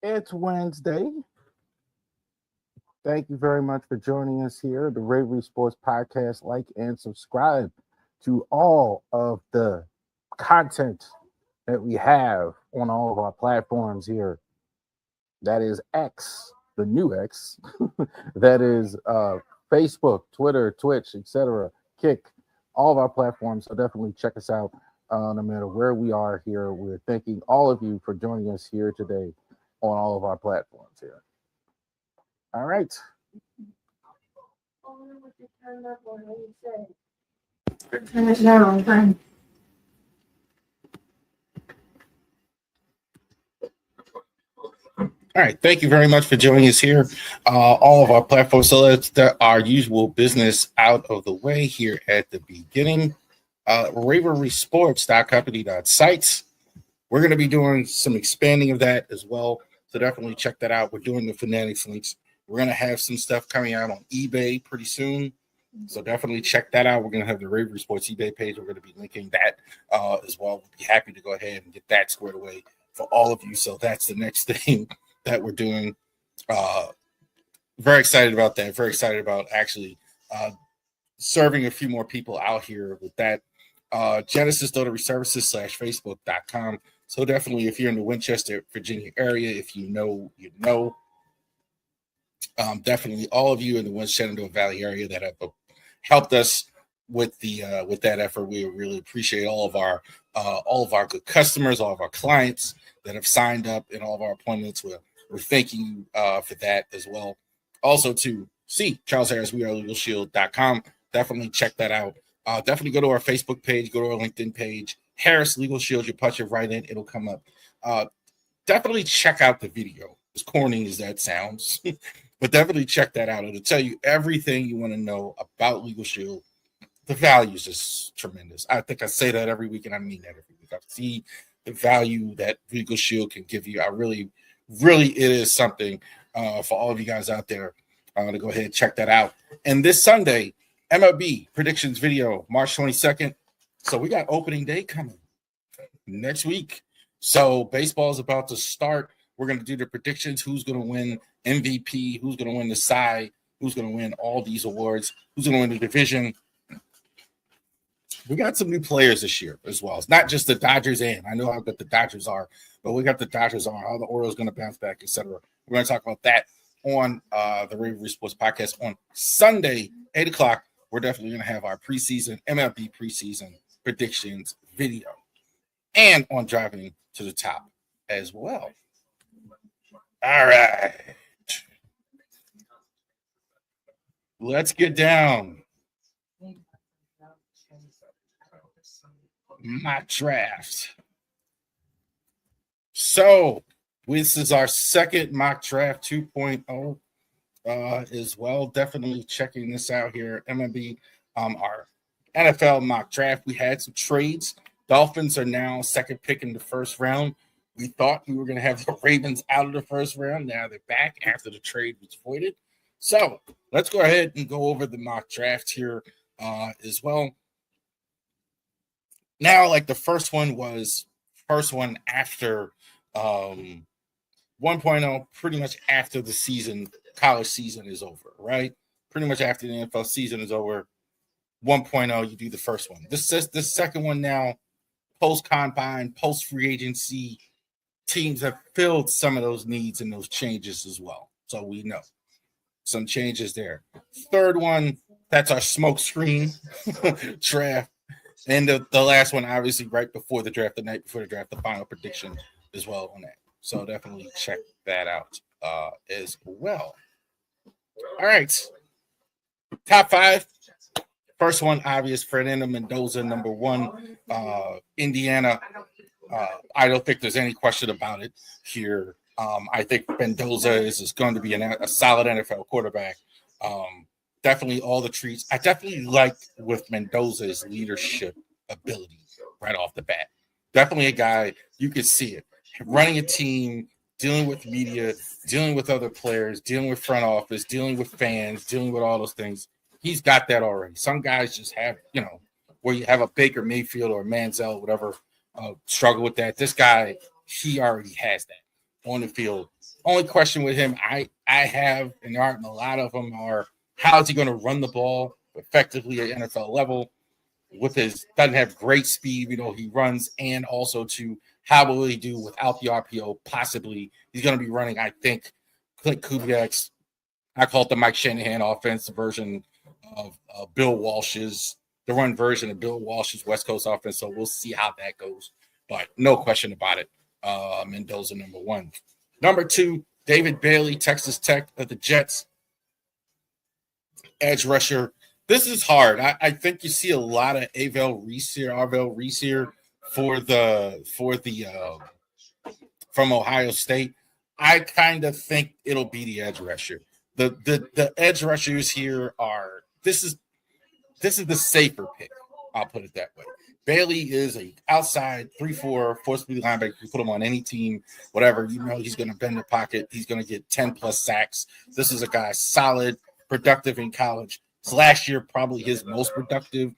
It's Wednesday. Thank you very much for joining us here, the Ravens Sports Podcast. Like and subscribe to all of the content that we have on all of our platforms here. That is X, the new X. That is Facebook, Twitter, Twitch, etc. Kick, all of our platforms. So definitely check us out no matter where we are here. We're thanking all of you for joining us here today on all of our platforms here. All right. Turn it down, fine. All right. Thank you very much for joining us here. All of our platforms. So let's get our usual business out of the way here at the beginning. RavenResports.company.sites. We're going to be doing some expanding of that as well. So definitely check that out. We're doing the Fanatics links. We're going to have some stuff coming out on eBay pretty soon. So definitely check that out. We're going to have the Raven Sports eBay page. We're going to be linking that as well. We'll be happy to go ahead and get that squared away for all of you. So that's the next thing that we're doing. Very excited about that. Very excited about actually serving a few more people out here with that. Genesis Notary Services /Facebook.com. So definitely, if you're in the Winchester, Virginia area, if you know, you know. Definitely, all of you in the Shenandoah Valley area that have helped us with the with that effort, we really appreciate all of our good customers, all of our clients that have signed up in all of our appointments. We're thanking you for that as well. Also, to see Charles Harris, wearelegalshield.com. Definitely check that out. Definitely go to our Facebook page, go to our LinkedIn page, Harris Legal Shield. You punch it right in, it'll come up. Definitely check out the video, as corny as that sounds. But definitely check that out. It'll tell you everything you want to know about Legal Shield. The value is just tremendous. I think I say that every week, and I mean that every week. I see the value that Legal Shield can give you. I really, it is something for all of you guys out there to go ahead and check that out. And this Sunday, MLB predictions video, March 22nd. So we got opening day coming next week. So baseball is about to start. We're going to do the predictions. Who's going to win MVP? Who's going to win the Cy? Who's going to win all these awards? Who's going to win the division? We got some new players this year as well. It's not just the Dodgers in. I know how good the Dodgers are, but we got the Dodgers on. How the Orioles going to bounce back, etc. We're going to talk about that on the Raven Sports Podcast on Sunday, 8 o'clock. We're definitely going to have our preseason, MLB preseason predictions video. And on Driving to the Top as well. All right. Let's get down. Mock draft. So this is our second mock draft 2.0 as well. Definitely checking this out here. MLB, our NFL mock draft. We had some trades. Dolphins are now second pick in the first round. We thought we were going to have the Ravens out of the first round. Now they're back after the trade was voided. So let's go ahead and go over the mock draft here as well. Now, like the first one after 1.0, pretty much after the season, college season is over, right? Pretty much after the NFL season is over, 1.0, you do the first one. This second one now, post-combine, post-free agency, teams have filled some of those needs and those changes as well. So we know some changes there. Third one, that's our smoke screen draft. And the last one, obviously, right before the draft, the night before the draft, the final prediction as well on that. So definitely check that out as well. All right. Top 5. First one, obvious, Fernando Mendoza, number 1, Indiana. I don't think there's any question about it here. I think Mendoza is going to be a solid NFL quarterback. Definitely all the treats. I definitely like with Mendoza's leadership ability right off the bat. Definitely a guy, you can see it. Running a team, dealing with media, dealing with other players, dealing with front office, dealing with fans, dealing with all those things. He's got that already. Some guys just have, where you have a Baker Mayfield or a Manziel, whatever, struggle with that. This guy, he already has that on the field. Only question with him I have, and there aren't a lot of them, are how is he going to run the ball effectively at NFL level? With his doesn't have great speed, he runs, and also to how will he do without the RPO? Possibly he's going to be running, I think, Clint Kubiak's, I call it the Mike Shanahan offense, the version of Bill Walsh's, the run version of Bill Walsh's West Coast offense. So we'll see how that goes. But no question about it. Mendoza, number 1. Number 2, David Bailey, Texas Tech of the Jets. Edge rusher. This is hard. I think you see a lot of Arvell Reese here for the from Ohio State. I kind of think it'll be the edge rusher. The edge rushers here are this is the safer pick. I'll put it that way. Bailey is a outside 3-4 4-speed linebacker. You put him on any team, whatever, he's going to bend the pocket. He's going to get 10 plus sacks. This is a guy solid, productive in college. Last year, probably his most productive.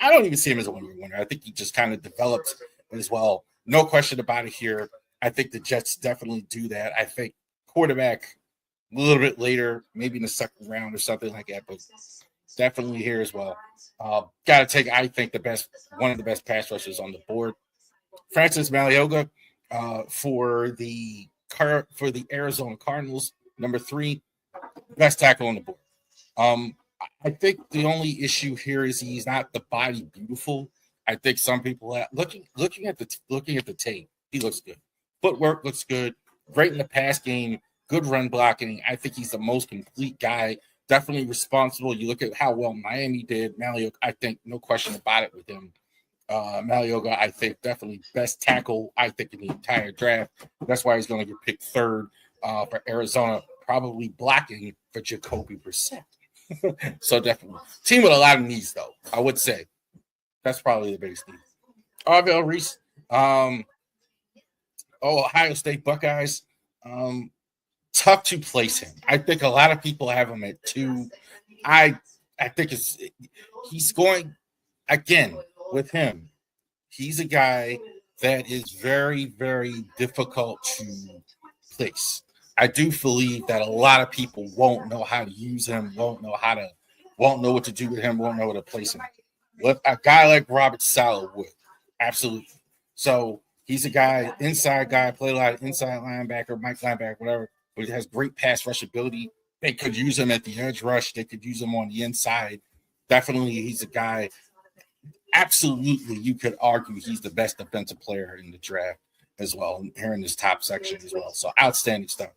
I don't even see him as a one-year winner. I think he just kind of developed as well. No question about it here. I think the Jets definitely do that. I think quarterback a little bit later, maybe in the second round or something like that, but definitely here as well. Got to take, I think, one of the best pass rushers on the board. Francis Malioga for the Arizona Cardinals, number 3, best tackle on the board. I think the only issue here is he's not the body beautiful. I think some people looking at the tape, he looks good. Footwork looks good. Great in the pass game. Good run blocking. I think he's the most complete guy. Definitely responsible. You look at how well Miami did. Malioga, I think, no question about it with him. Malioga, I think, definitely best tackle, I think, in the entire draft. That's why he's going to get picked 3rd for Arizona, probably blocking for Jacoby Brissett. So definitely. Team with a lot of needs, though, I would say. That's probably the biggest need. Arvell Reese, Ohio State Buckeyes. Tough to place him. I think a lot of people have him at 2. I think he's going, again, with him, he's a guy that is very, very difficult to place. I do believe that a lot of people won't know how to use him, won't know what to do with him, won't know where to place him. With a guy like Robert Saleh would, absolutely. So he's a guy, inside guy, play a lot of inside linebacker, Mike linebacker, whatever, but he has great pass rush ability. They could use him at the edge rush. They could use him on the inside. Definitely, he's a guy. Absolutely, you could argue he's the best defensive player in the draft as well, here in this top section as well. So outstanding stuff.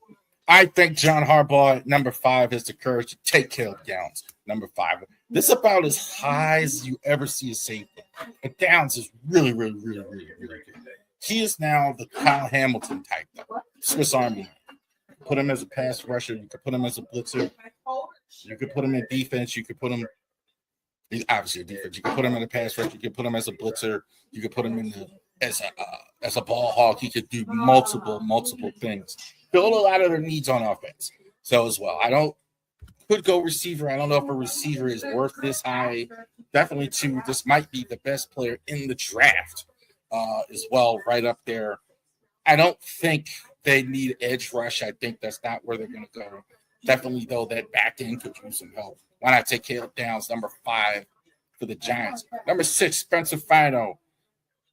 I think John Harbaugh, number 5, has the courage to take Caleb Downs, number 5. This is about as high as you ever see a safety. But Downs is really, really, really, really, really good. He is now the Kyle Hamilton type, though. Swiss Army. Put him as a pass rusher. You could put him as a blitzer. You could put him in defense. You could put him – he's obviously a defense. You could put him in a pass rusher. You could put him as a blitzer. You could put him as a ball hawk. He could do multiple things. Build a lot of their needs on offense. So as well. Could go receiver. I don't know if a receiver is worth this high. Definitely 2. This might be the best player in the draft as well, right up there. I don't think they need edge rush. I think that's not where they're going to go. Definitely, though, that back end could use some help. Why not take Caleb Downs, number 5 for the Giants? Number 6, Spencer Fino.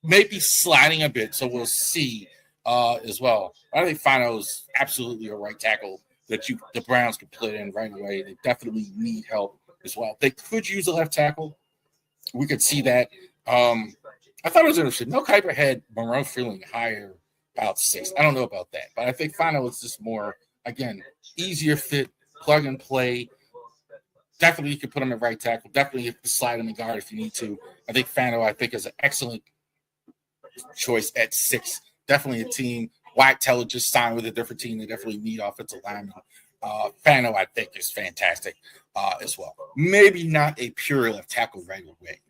Maybe sliding a bit, so we'll see as well. I think Fino is absolutely a right tackle that the Browns could put in right away. They definitely need help as well. They could use a left tackle. We could see that. I thought it was interesting. Mel Kiper had Monroe feeling higher, about 6. I don't know about that, but I think Fino is just more, again, easier fit, plug and play. Definitely you could put him at right tackle. Definitely you could slide him in guard if you need to. I think Fino, is an excellent choice at 6. Definitely a team. White Teller just signed with a different team. They definitely need offensive linemen. Fano, I think, is fantastic as well. Maybe not a pure left tackle right away.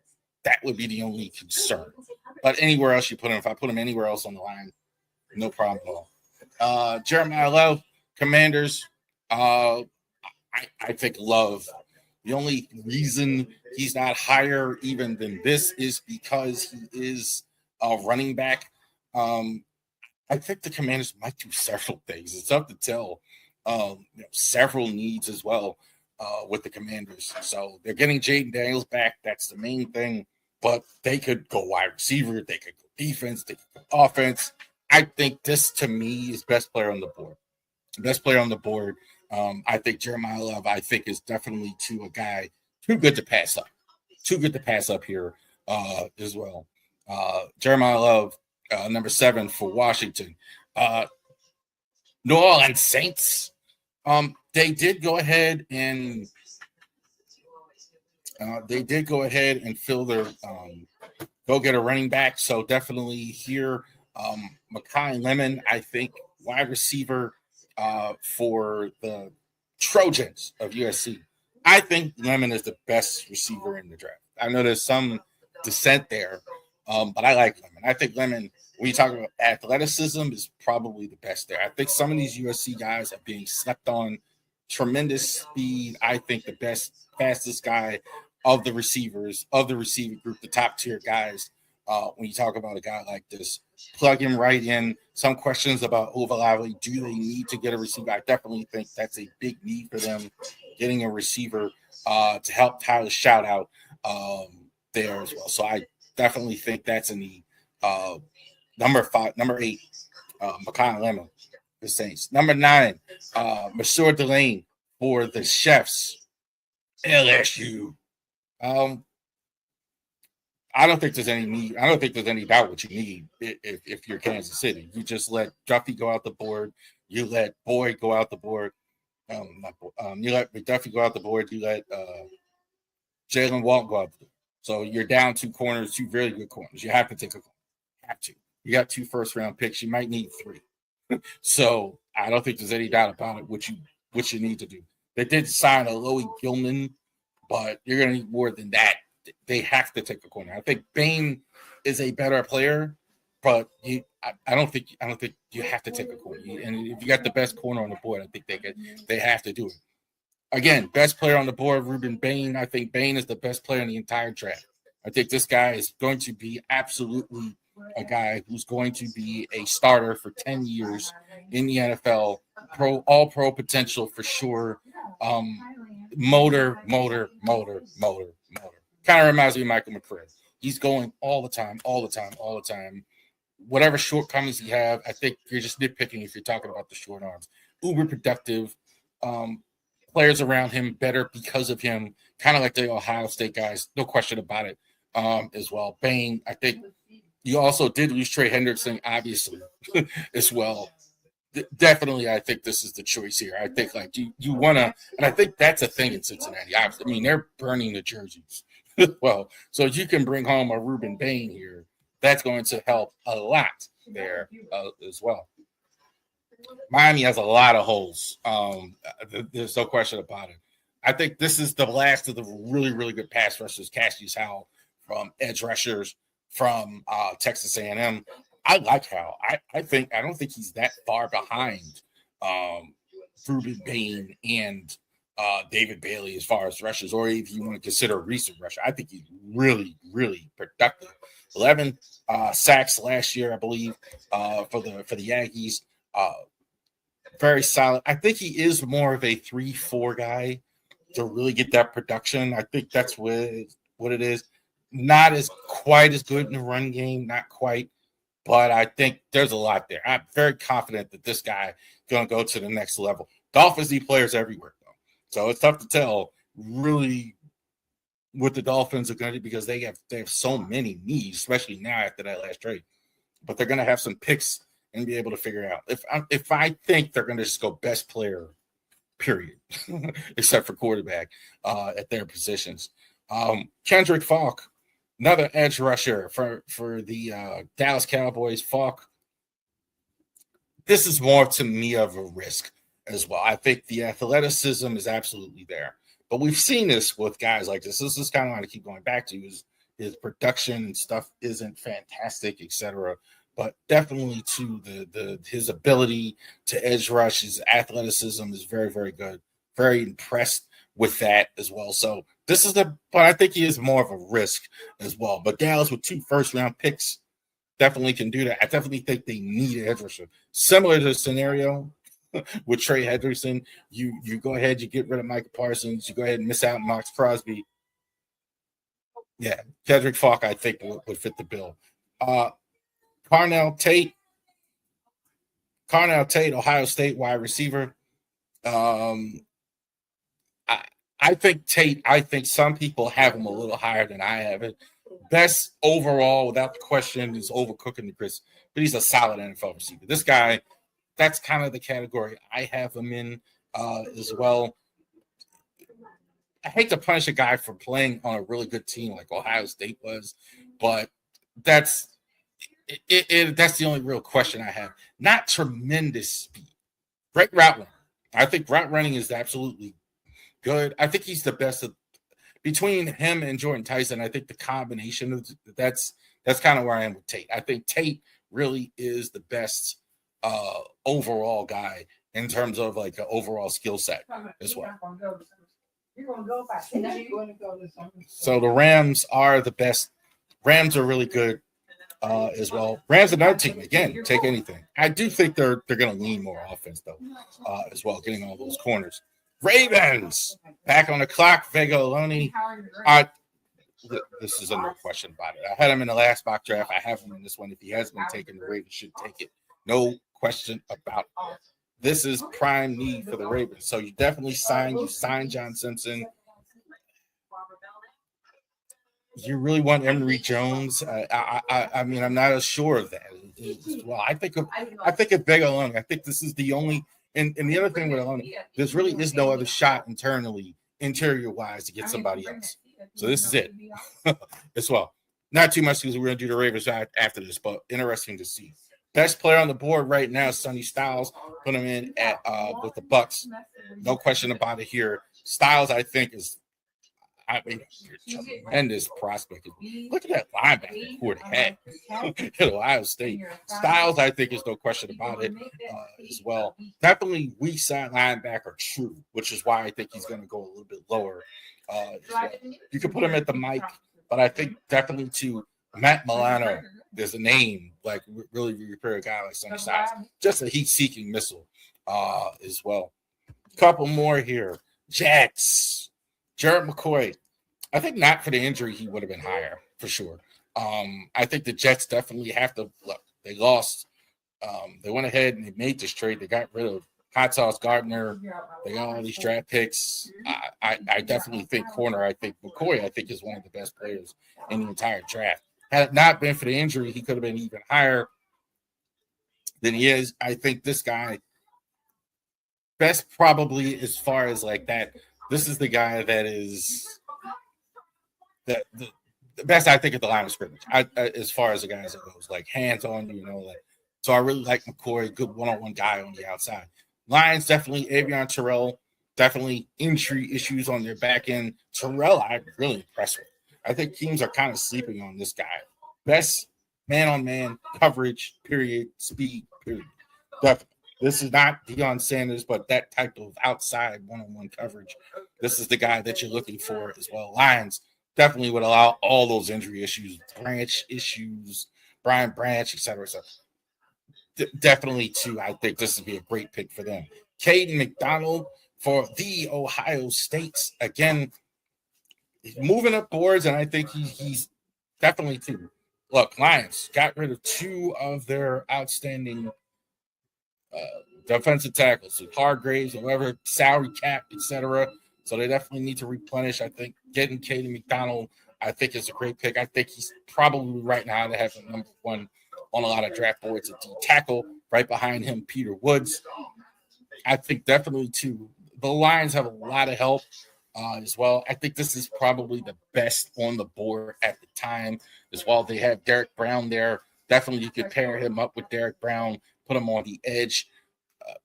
That would be the only concern. But anywhere else you put him, if I put him anywhere else on the line, no problem at all. Jeremiah Love, Commanders. I think Love. The only reason he's not higher even than this is because he is a running back. I think the Commanders might do several things. It's tough to tell. Several needs as well with the Commanders. So they're getting Jaden Daniels back. That's the main thing. But they could go wide receiver. They could go defense. They could go offense. I think this, to me, is best player on the board. Best player on the board. I think Jeremiah Love, I think, is definitely a guy too good to pass up. Too good to pass up here as well. Jeremiah Love, number 7 for Washington. New Orleans Saints. They did go ahead and fill their go get a running back. So definitely here, Makai Lemon, I think, wide receiver for the Trojans of USC. I think Lemon is the best receiver in the draft. I know there's some dissent there, but I like Lemon. I think Lemon, when you talk about athleticism, is probably the best there. I think some of these USC guys are being slept on. Tremendous speed. I think the best, fastest guy of the receivers, of the receiving group, the top tier guys. When you talk about a guy like this, plug him right in. Some questions about Ovalave. Do they need to get a receiver? I definitely think that's a big need for them, getting a receiver to help Tyler shout out there as well. So I definitely think that's a need. Number 8, Makai Lemon, the Saints. Number 9, Monsieur Delane for the Chefs, LSU. I don't think there's any need. I don't think there's any doubt what you need if you're Kansas City. You just let Duffy go out the board. You let Boyd go out the board. You let McDuffie go out the board. You let Jalen Walton go out the board. So you're down 2 corners, 2 very good corners. You have to take a corner. Have to. You got 2 first-round picks. You might need 3. So I don't think there's any doubt about it. What you need to do. They did sign a Loie Gilman, but you're going to need more than that. They have to take a corner. I think Bain is a better player, but I don't think you have to take a corner. And if you got the best corner on the board, I think they have to do it. Again, best player on the board, Ruben Bain. I think Bain is the best player in the entire draft. I think this guy is going to be absolutely a guy who's going to be a starter for 10 years in the NFL, all pro potential for sure. Motor. Kind of reminds me of Michael McCray. He's going all the time. Whatever shortcomings he have, I think you're just nitpicking if you're talking about the short arms. Uber productive. Players around him better because of him, kind of like the Ohio State guys, no question about it as well. Bain, I think you also did lose Trey Hendrickson, obviously, as well. Definitely, I think this is the choice here. I think like you want to, and I think that's a thing in Cincinnati. I mean, they're burning the jerseys. Well, so you can bring home a Ruben Bain here. That's going to help a lot there as well. Miami has a lot of holes. There's no question about it. I think this is the last of the really, really good pass rushers. Cassius Howell from edge rushers from Texas A&M. I like Howell. I don't think he's that far behind Ruben Bain and David Bailey as far as rushers, or if you want to consider a recent rusher. I think he's really, really productive. 11 sacks last year, I believe, for the Yankees. Very solid. I think he is more of a 3-4 guy to really get that production. I think that's what it is. Not as quite as good in the run game, not quite, but I think there's a lot there. I'm very confident that this guy is going to go to the next level. Dolphins need players everywhere, though, so it's tough to tell really what the Dolphins are going to do because they have so many needs, especially now after that last trade. But they're going to have some picks and be able to figure it out. If I think they're going to just go best player, period, except for quarterback at their positions. Kendrick Falk, another edge rusher for the Dallas Cowboys. Falk, this is more to me of a risk as well. I think the athleticism is absolutely there. But we've seen this with guys like this. This is kind of what I keep going back to is his production and stuff isn't fantastic, etc. But definitely to his ability to edge rush, his athleticism is very, very good. Very impressed with that as well. So but I think he is more of a risk as well. But Dallas with 2 first-round picks, definitely can do that. I definitely think they need a edge rusher. Similar to the scenario with Trey Hendrickson, you go ahead, you get rid of Micah Parsons, you go ahead and miss out on Max Crosby. Yeah, Kedrick Falk, I think, would fit the bill. Carnell Tate, Ohio State wide receiver. I think Tate, I think some people have him a little higher than I have it. Best overall, without question, is overcooking the Chris, but he's a solid NFL receiver. This guy, that's kind of the category I have him in as well. I hate to punish a guy for playing on a really good team like Ohio State was, but that's that's the only real question I have. Not tremendous speed. Great route running. I think route running is absolutely good. I think he's the best of between him and Jordan Tyson. I think the combination of that's kind of where I am with Tate. I think Tate really is the best overall guy in terms of like an overall skill set as well. So the Rams are the best. Rams are really good as well. Rams another team again. Take anything. I do think they're going to lean more offense though as well, getting all those corners. Ravens back on the clock. Vega Aloni. This is a no question about it. I had him in the last mock draft. I have him in this one. If he has been taken, the Ravens should take it. No question about it. This is prime need for the Ravens. So you definitely sign John Simpson. You really want Emory Jones? I mean, I'm not as sure of that. Well, I think of Vega Aloni. I think this is the only. And the other thing with Aloni, there really is no other shot internally, interior-wise, to get somebody else. So this is it as well. Not too much because we're going to do the Ravens after this, but interesting to see. Best player on the board right now is Sonny Styles. Put him in at with the Bucks. No question about it here. Styles, I think, is tremendous prospect. Look at that linebacker who had at Ohio State. Styles, I think, is no question about it as well. Definitely weak side linebacker, true, which is why I think he's going to go a little bit lower. As well. You can put him at the mic, but I think definitely to Matt Milano, there's a name like really repair a guy like Sonny Styles. Just a heat-seeking missile as well. Couple more here. Jets. Jared McCoy. I think not for the injury, he would have been higher for sure. I think the Jets definitely have to look. They lost. They went ahead and they made this trade. They got rid of Hot Sauce Gardner. They got all these draft picks. I definitely think corner. I think McCoy, I think, is one of the best players in the entire draft. Had it not been for the injury, he could have been even higher than he is. I think this guy, best probably as far as like that, this is the guy that is the best, I think, at the line of scrimmage. As far as the guys that goes, like hands on, like. So I really like McCoy, good one-on-one guy on the outside. Lions, definitely Avion Terrell, definitely injury issues on their back end. Terrell, I'm really impressed with. I think teams are kind of sleeping on this guy. Best man-on-man coverage, period, speed, period. Definitely. This is not Deion Sanders, but that type of outside one-on-one coverage. This is the guy that you're looking for as well. Lions definitely would allow all those injury issues, Branch issues, Brian Branch, et cetera, et cetera. Definitely, too, I think this would be a great pick for them. Caden McDonald for the Ohio States. Again, moving up boards, and I think he's definitely, too. Look, Lions got rid of two of their outstanding defensive tackles, so Hargraves, whoever, salary cap, etc. So they definitely need to replenish. I think getting Caden McDonald, I think, is a great pick. I think he's probably right now to have number one on a lot of draft boards at D tackle. Right behind him, Peter Woods. I think definitely, too, the Lions have a lot of help as well. I think this is probably the best on the board at the time as well. They have Derek Brown there. Definitely you could pair him up with Derek Brown, put him on the edge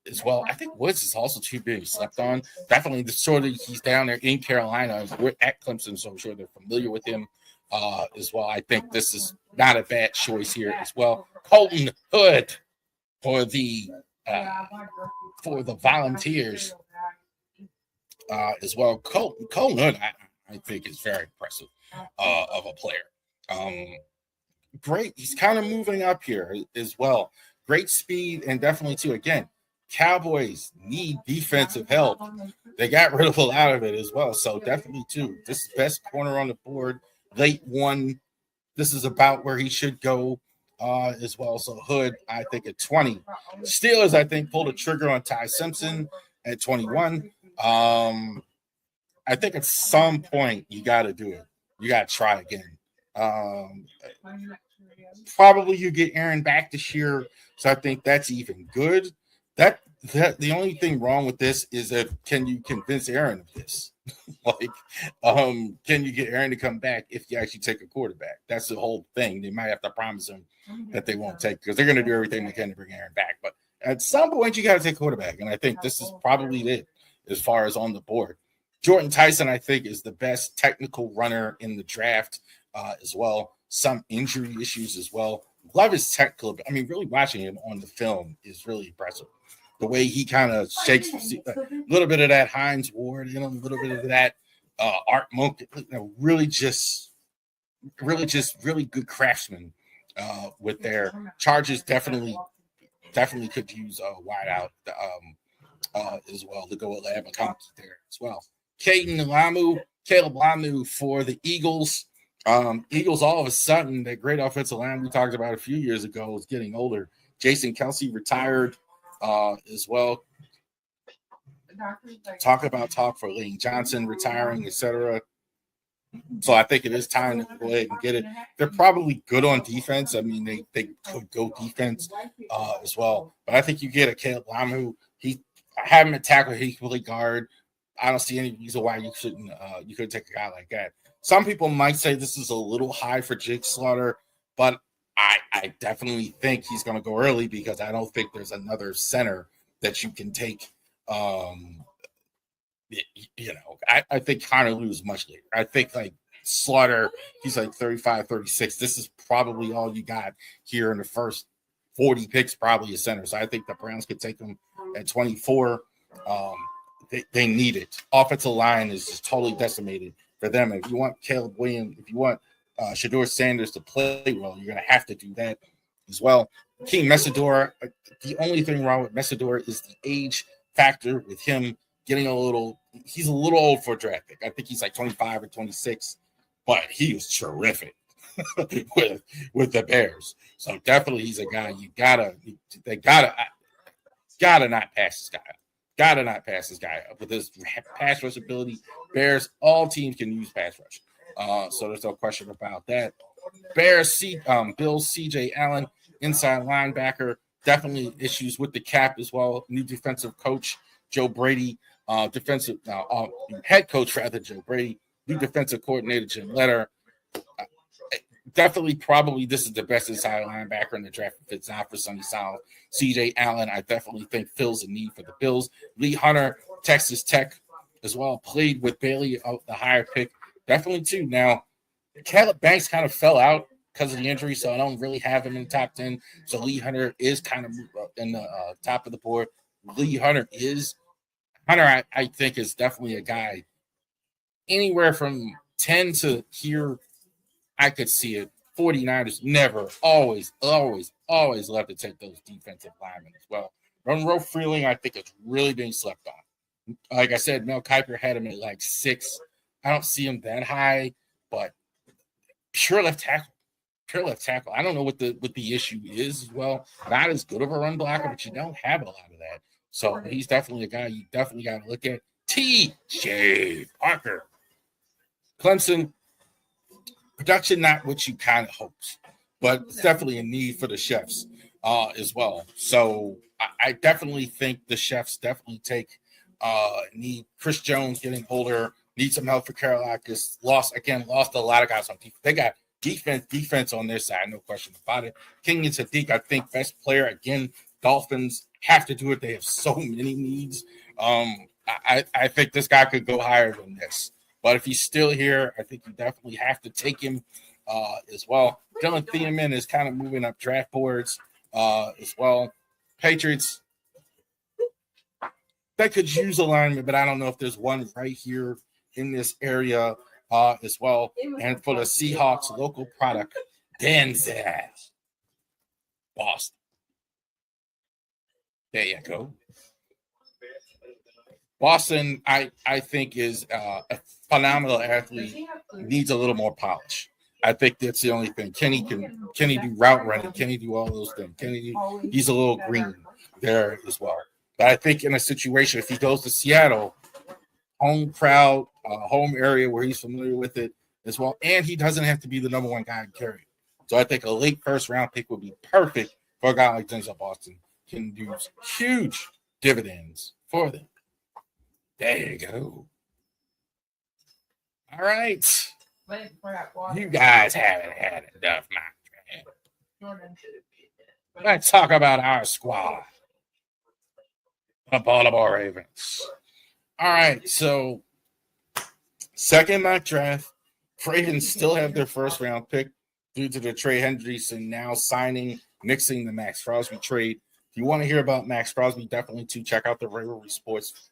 as well. I think Woods is also too being slept on. Definitely the sort of he's down there in Carolina. We're at Clemson, so I'm sure they're familiar with him as well. I think this is not a bad choice here as well. Colton Hood for the Volunteers as well. Colton Hood, I think, is very impressive of a player. great. He's kind of moving up here as well. Great speed, and definitely too. Again, Cowboys need defensive help. They got rid of a lot of it as well. So definitely too. This is best corner on the board. Late one. This is about where he should go as well. So Hood, I think at 20. Steelers, I think, pulled a trigger on Ty Simpson at 21. I think at some point you got to do it. You got to try again. Probably you get Aaron back this year, so I think that's even good. That the only thing wrong with this is that can you convince Aaron of this? Like, can you get Aaron to come back if you actually take a quarterback? That's the whole thing. They might have to promise him that they won't take, because they're going to do everything they can to bring Aaron back. But at some point, you got to take a quarterback, and I think this is probably it as far as on the board. Jordan Tyson, I think, is the best technical runner in the draft as well. Some injury issues as well. Love his technical. I mean, really watching him on the film is really impressive. The way he kind of shakes a little bit of that Hines Ward, a little bit of that Art Monk, really good craftsman with their Chargers. Definitely could use a wide out as well to go with Lab there as well. Caleb Lamu for the Eagles. Eagles, all of a sudden, that great offensive line we talked about a few years ago is getting older. Jason Kelsey retired as well. Talk for Lane Johnson retiring, etc. So I think it is time to go ahead and get it. They're probably good on defense. I mean, they could go defense as well. But I think you get a Caleb Lamu. I have him at tackle. He can play guard. I don't see any reason why you couldn't take a guy like that. Some people might say this is a little high for Jake Slaughter, but I definitely think he's going to go early, because I don't think there's another center that you can take. I think Connor Lew is much later. I think like Slaughter, he's like 35, 36. This is probably all you got here in the first 40 picks, probably a center. So I think the Browns could take him at 24. They need it. Offensive line is just totally decimated for them. If you want Caleb Williams, if you want Shedeur Sanders to play well, you're going to have to do that as well. King Messidor, the only thing wrong with Messidor is the age factor with him getting he's a little old for a draft pick. I think he's like 25 or 26, but he was terrific with the Bears. So definitely he's a guy they gotta not pass this guy up. Gotta not pass this guy up with his pass rush ability. Bears, all teams can use pass rush. So there's no question about that. Bears, Bills, CJ Allen, inside linebacker. Definitely issues with the cap as well. New defensive coach, Joe Brady. Head coach, rather, Joe Brady. New defensive coordinator, Jim Letter. Definitely, probably this is the best inside linebacker in the draft. If it's not for Sonny South, CJ Allen, I definitely think fills a need for the Bills. Lee Hunter, Texas Tech, as well, played with Bailey, the higher pick. Definitely too. Now, Caleb Banks kind of fell out because of the injury, so I don't really have him in the top 10. So Lee Hunter is kind of in the top of the board. Hunter, I think, is definitely a guy anywhere from 10 to here. I could see it. 49ers never, always love to take those defensive linemen as well. Monroe Freeling, I think, is really being slept on. Like I said, Mel Kiper had him at like 6. I don't see him that high, but pure left tackle. I don't know what the issue is as well. Not as good of a run blocker, but you don't have a lot of that. So he's definitely a guy you definitely got to look at. T.J. Parker. Clemson. Production, not what you kind of hoped, but it's definitely a need for the Chefs as well. So I definitely think the Chefs definitely need Chris Jones getting older, need some help for Karolakis. Lost a lot of guys on defense. They got defense on their side, no question about it. Kenyon Sadiq, I think, best player. Again, Dolphins have to do it. They have so many needs. I think this guy could go higher than this. But if he's still here, I think you definitely have to take him as well. Dylan Thiemann is kind of moving up draft boards as well. Patriots, they could use alignment, but I don't know if there's one right here in this area as well. And for the Seahawks, local product, Denzel. Boston. There you go. Boston, I think, is a phenomenal athlete. Needs a little more polish. I think that's the only thing. Can he do route running? Can he do all those things? He's a little green there as well. But I think in a situation, if he goes to Seattle, home crowd, home area where he's familiar with it as well, and he doesn't have to be the number one guy in carry. So I think a late first round pick would be perfect for a guy like Denzel Boston. Can do huge dividends for them. There you go. All right. You guys haven't had enough, man. Let's talk about our squad. The Baltimore Ravens. All right, so second mock draft. Ravens still have their first round pick due to the Trey Hendrickson now signing, nixing the Max Crosby trade. If you want to hear about Max Crosby, definitely check out the Rivalry Sports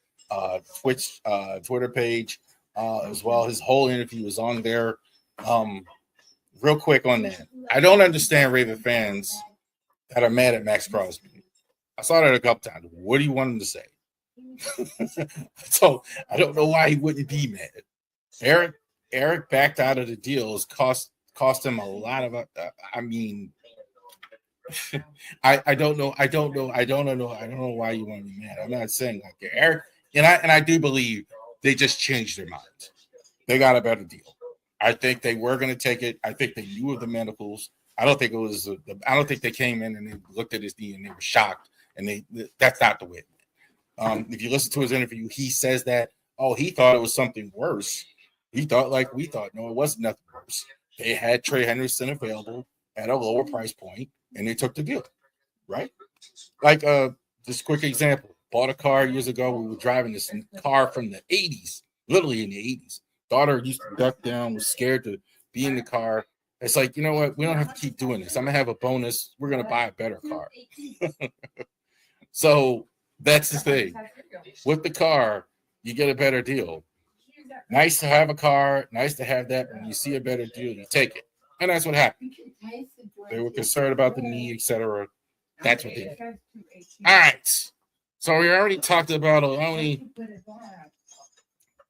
Twitter page as well. His whole interview is on there. Real quick on that, I don't understand Raven fans that are mad at Max Crosby. I saw that a couple times. What do you want him to say? So I don't know why he wouldn't be mad. Eric backed out of the deals, cost him a lot of. I mean, I don't know why you want to be mad. I'm not saying like Eric, and I do believe they just changed their minds. They got a better deal. I think they were going to take it. I think they knew of the medicals. I don't think it was. I don't think they came in and they looked at his knee and they were shocked. And that's not the way. If you listen to his interview, he says that he thought it was something worse. He thought like we thought. No, it wasn't nothing worse. They had Trey Hendrickson available at a lower price point, and they took the deal, right? Like this quick example. Bought a car years ago. We were driving this car from the 80s, literally in the 80s. Daughter used to duck down, was scared to be in the car. It's like, you know what? We don't have to keep doing this. I'm going to have a bonus. We're going to buy a better car. So that's the thing. With the car, you get a better deal. Nice to have a car. Nice to have that. When you see a better deal, you take it. And that's what happened. They were concerned about the knee, etc. That's what they did. All right. So we already talked about Oloni.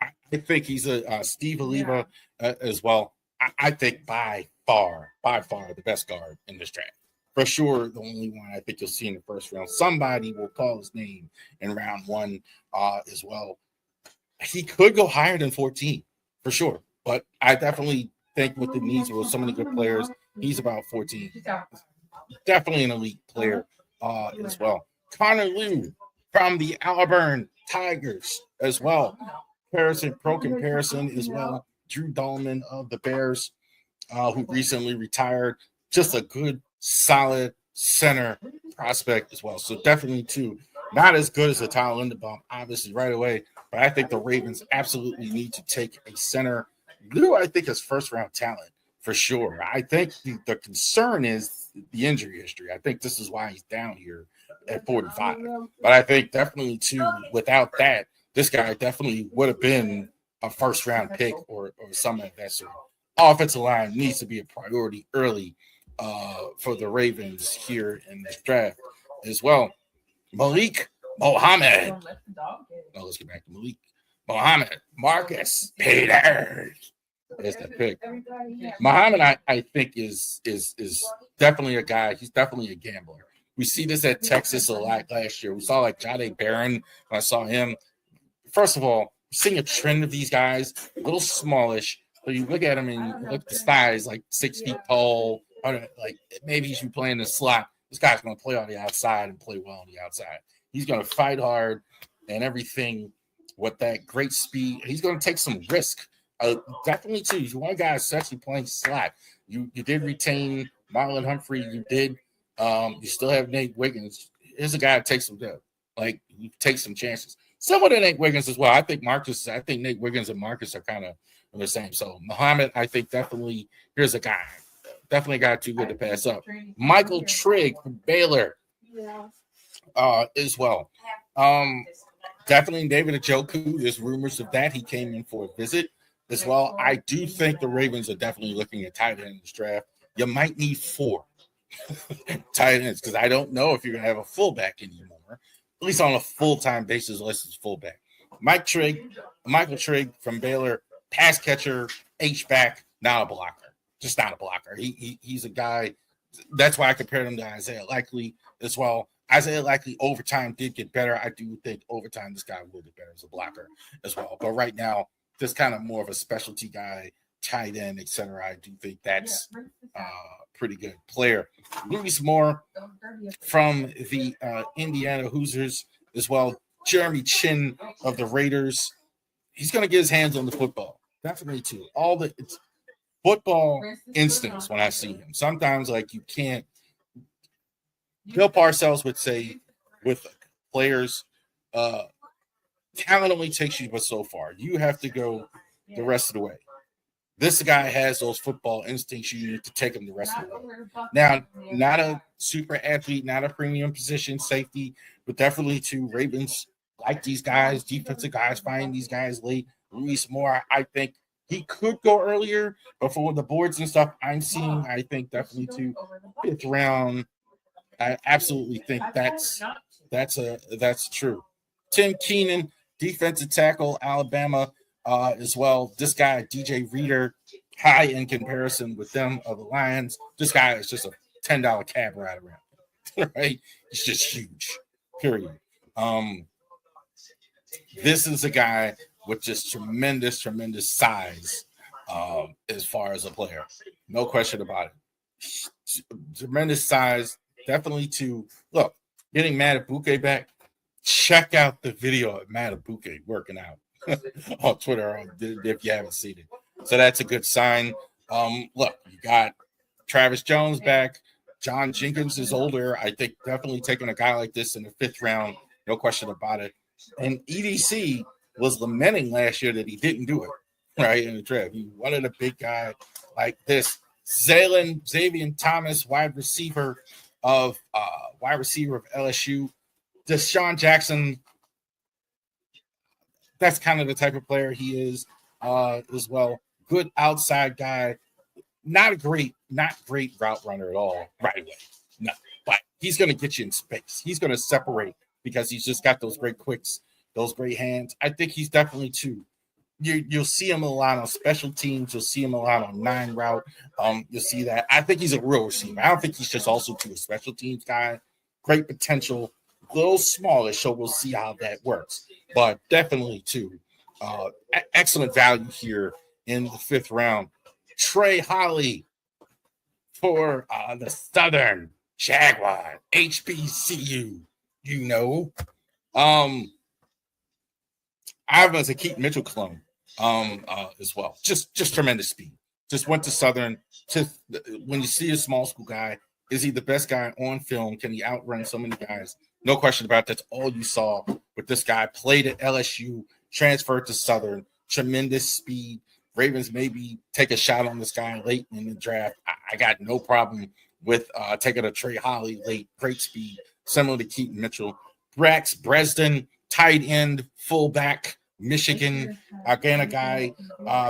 I think he's a Steve Oliva as well. I think by far the best guard in this draft. For sure, the only one I think you'll see in the first round. Somebody will call his name in round one as well. He could go higher than 14, for sure. But I definitely think with the needs of so many good players, he's about 14. Definitely an elite player as well. Connor Liu from the Auburn Tigers as well. Pro comparison as well. Drew Dahlman of the Bears, who recently retired. Just a good, solid center prospect as well. So definitely too, not as good as a Tyler Linderbaum, obviously right away. But I think the Ravens absolutely need to take a center. Liu, I think, is first round talent for sure. I think the concern is the injury history. I think this is why he's down here at 45. But I think definitely too, without that, this guy definitely would have been a first round pick or some of that sort. Offensive line needs to be a priority early for the Ravens here in this draft as well. Malik Mohammed. No, let's get back to Malik Mohammed. Marcus Peters is the pick. Mohammed, I think, is definitely a guy. He's definitely a gambler. We see this at Texas a lot last year. We saw like Jahdae Barron when I saw him. First of all, seeing a trend of these guys, a little smallish. So you look at him and you look at the size, like 6 feet tall. Like maybe he should play in the slot. This guy's going to play on the outside and play well on the outside. He's going to fight hard and everything with that great speed. He's going to take some risk. Definitely, too. If you want a guy that's actually playing slot, you did retain Marlon Humphrey. You did. You still have Nate Wiggins. Here's a guy that takes some depth. Like, you take some chances. Somewhat of Nate Wiggins as well. I think Nate Wiggins and Marcus are kind of the same. So, Muhammad, I think definitely, here's a guy. Definitely got too good to pass up. Michael Trigg from Baylor as well. Definitely David Njoku. There's rumors of that. He came in for a visit as well. I do think the Ravens are definitely looking at tight end in this draft. you might need 4 tight ends because I don't know if you're going to have a fullback anymore, at least on a full-time basis, unless it's fullback. Michael Trigg from Baylor, pass catcher, H-back, not a blocker. Just not a blocker. He's a guy. That's why I compared him to Isaiah Likely as well. Isaiah Likely over time did get better. I do think over time this guy will get better as a blocker as well. But right now, this kind of more of a specialty guy, tight end, etc. I do think that's pretty good player. Luis Moore from the Indiana Hoosiers as well. Jeremy Chin of the Raiders. He's going to get his hands on the football. Definitely too. It's football instincts when I see him. Sometimes like you can't. Bill Parcells would say with players, talent only takes you but so far. You have to go the rest of the way. This guy has those football instincts. You need to take him the rest of the way. Now, not a super athlete, not a premium position safety, but definitely two Ravens like these guys, defensive guys, find these guys late. Luis Moore, I think he could go earlier, but for the boards and stuff I'm seeing, I think definitely to 5th round. I absolutely think that's true. Tim Keenan, defensive tackle, Alabama, as well. This guy, DJ Reader, high in comparison with them of the Lions. This guy is just a $10 cab ride around, right? He's just huge. Period. This is a guy with just tremendous size as far as a player. No question about it. Tremendous size. Definitely to look, getting Matabuke back. Check out the video of Matabuke working out on Twitter if you haven't seen it. So that's a good sign. Look, you got Travis Jones back. John Jenkins is older. I think definitely taking a guy like this in the 5th round, no question about it. And EDC was lamenting last year that he didn't do it right in the draft. He wanted a big guy like this. Xavier Thomas, wide receiver of LSU. Deshaun Jackson, that's kind of the type of player he is as well. Good outside guy. Not great route runner at all right away. No, but he's going to get you in space. He's going to separate because he's just got those great quicks, those great hands. I think he's definitely too. You'll see him a lot on special teams. You'll see him a lot on 9 route. You'll see that. I think he's a real receiver. I don't think he's just also too a special teams guy. Great potential. A little smallish, so we'll see how that works. But definitely too. Excellent value here in the 5th round. Trey Holly for the Southern Jaguar, HBCU. You know, I was a Keaton Mitchell clone as well. Just tremendous speed. Just went to Southern. Just when you see a small school guy, is he the best guy on film? Can he outrun so many guys? No question about it. That's all you saw with this guy. Played at LSU, transferred to Southern. Tremendous speed. Ravens maybe take a shot on this guy late in the draft. I got no problem with taking a Trey Holly late. Great speed, similar to Keaton Mitchell. Brax Bresden, tight end, fullback, Michigan. Again, a guy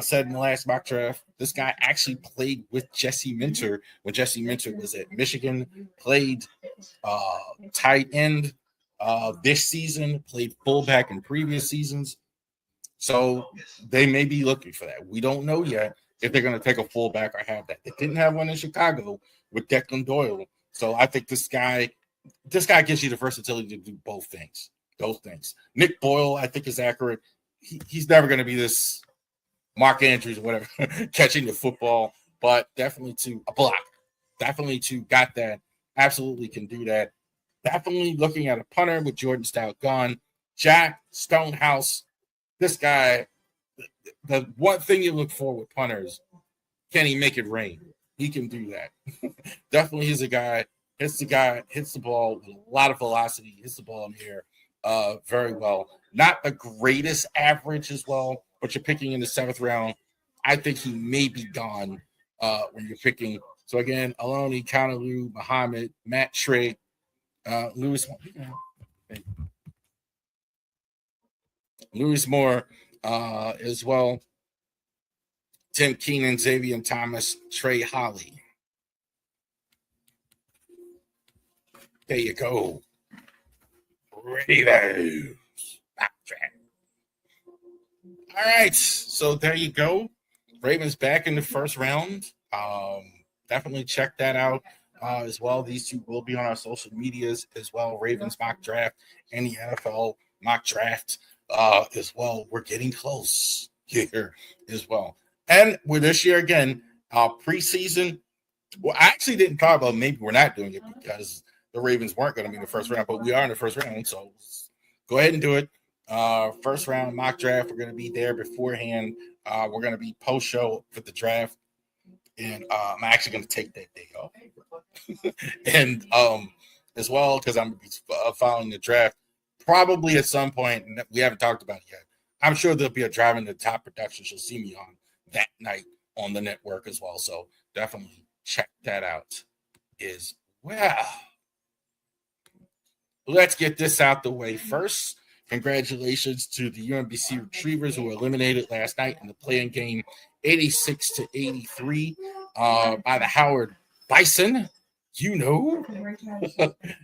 said in the last mock draft, this guy actually played with Jesse Minter when Jesse Minter was at Michigan. Played tight end this season, played fullback in previous seasons. So they may be looking for that. We don't know yet if they're going to take a fullback or have that. They didn't have one in Chicago with Declan Doyle. So I think this guy gives you the versatility to do both things. Those things. Nick Boyle, I think, is accurate. He's never going to be this Mark Andrews or whatever, catching the football, but definitely to a block. Definitely to got that. Absolutely can do that. Definitely looking at a punter with Jordan Stout gone. Jack Stonehouse. This guy, the one thing you look for with punters, can he make it rain? He can do that. Definitely he's a guy, hits the ball with a lot of velocity, hits the ball in the air very well. Not the greatest average as well, but you're picking in the 7th round. I think he may be gone when you're picking. So again, Aloni, Kanalu, Muhammad, Matt Trigg, Luis Moore as well. Tim Keenan, Xavier Thomas, Trey Holly. There you go. Ravens. All right. So there you go. Ravens back in the first round. Definitely check that out as well. These two will be on our social medias as well. Ravens Mock Draft and the NFL Mock Draft as well. We're getting close here as well. And with this year again, preseason. Well, I actually didn't talk about maybe we're not doing it because the Ravens weren't going to be in the first round, but we are in the first round. So go ahead and do it. First round mock draft. We're going to be there beforehand. We're going to be post show for the draft. And I'm actually going to take that day off. And as well, because I'm going to be following the draft probably at some point. And we haven't talked about it yet. I'm sure there'll be a driving the top production. You'll see me on that night on the network as well. So definitely check that out as well. Let's get this out the way first. Congratulations to the UMBC Retrievers who were eliminated last night in the play-in game 86-83 by the Howard Bison,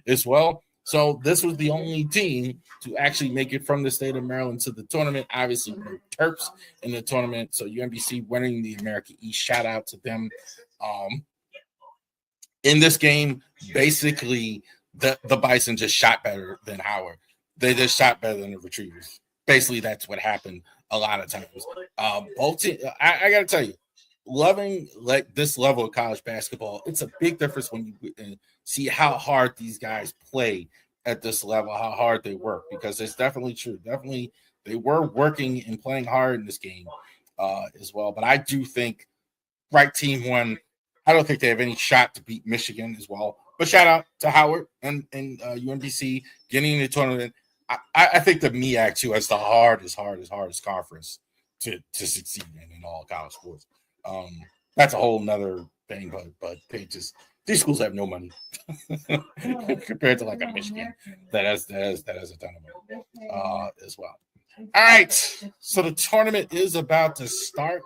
as well. So this was the only team to actually make it from the state of Maryland to the tournament. Obviously, no Terps in the tournament. So UMBC winning the America East. Shout out to them. In this game, basically, the Bison just shot better than Howard. They just shot better than the Retrievers. Basically, that's what happened a lot of times. Both teams, I got to tell you, loving like this level of college basketball, it's a big difference when you see how hard these guys play at this level, how hard they work, because it's definitely true. Definitely, they were working and playing hard in this game as well. But I do think right team won. I don't think they have any shot to beat Michigan as well. But shout out to Howard and UMBC getting in the tournament. I think the MEAC too has the hardest conference to succeed in all college sports. That's a whole nother thing, but these schools have no money compared to like a Michigan that has a ton of money as well. All right, so the tournament is about to start.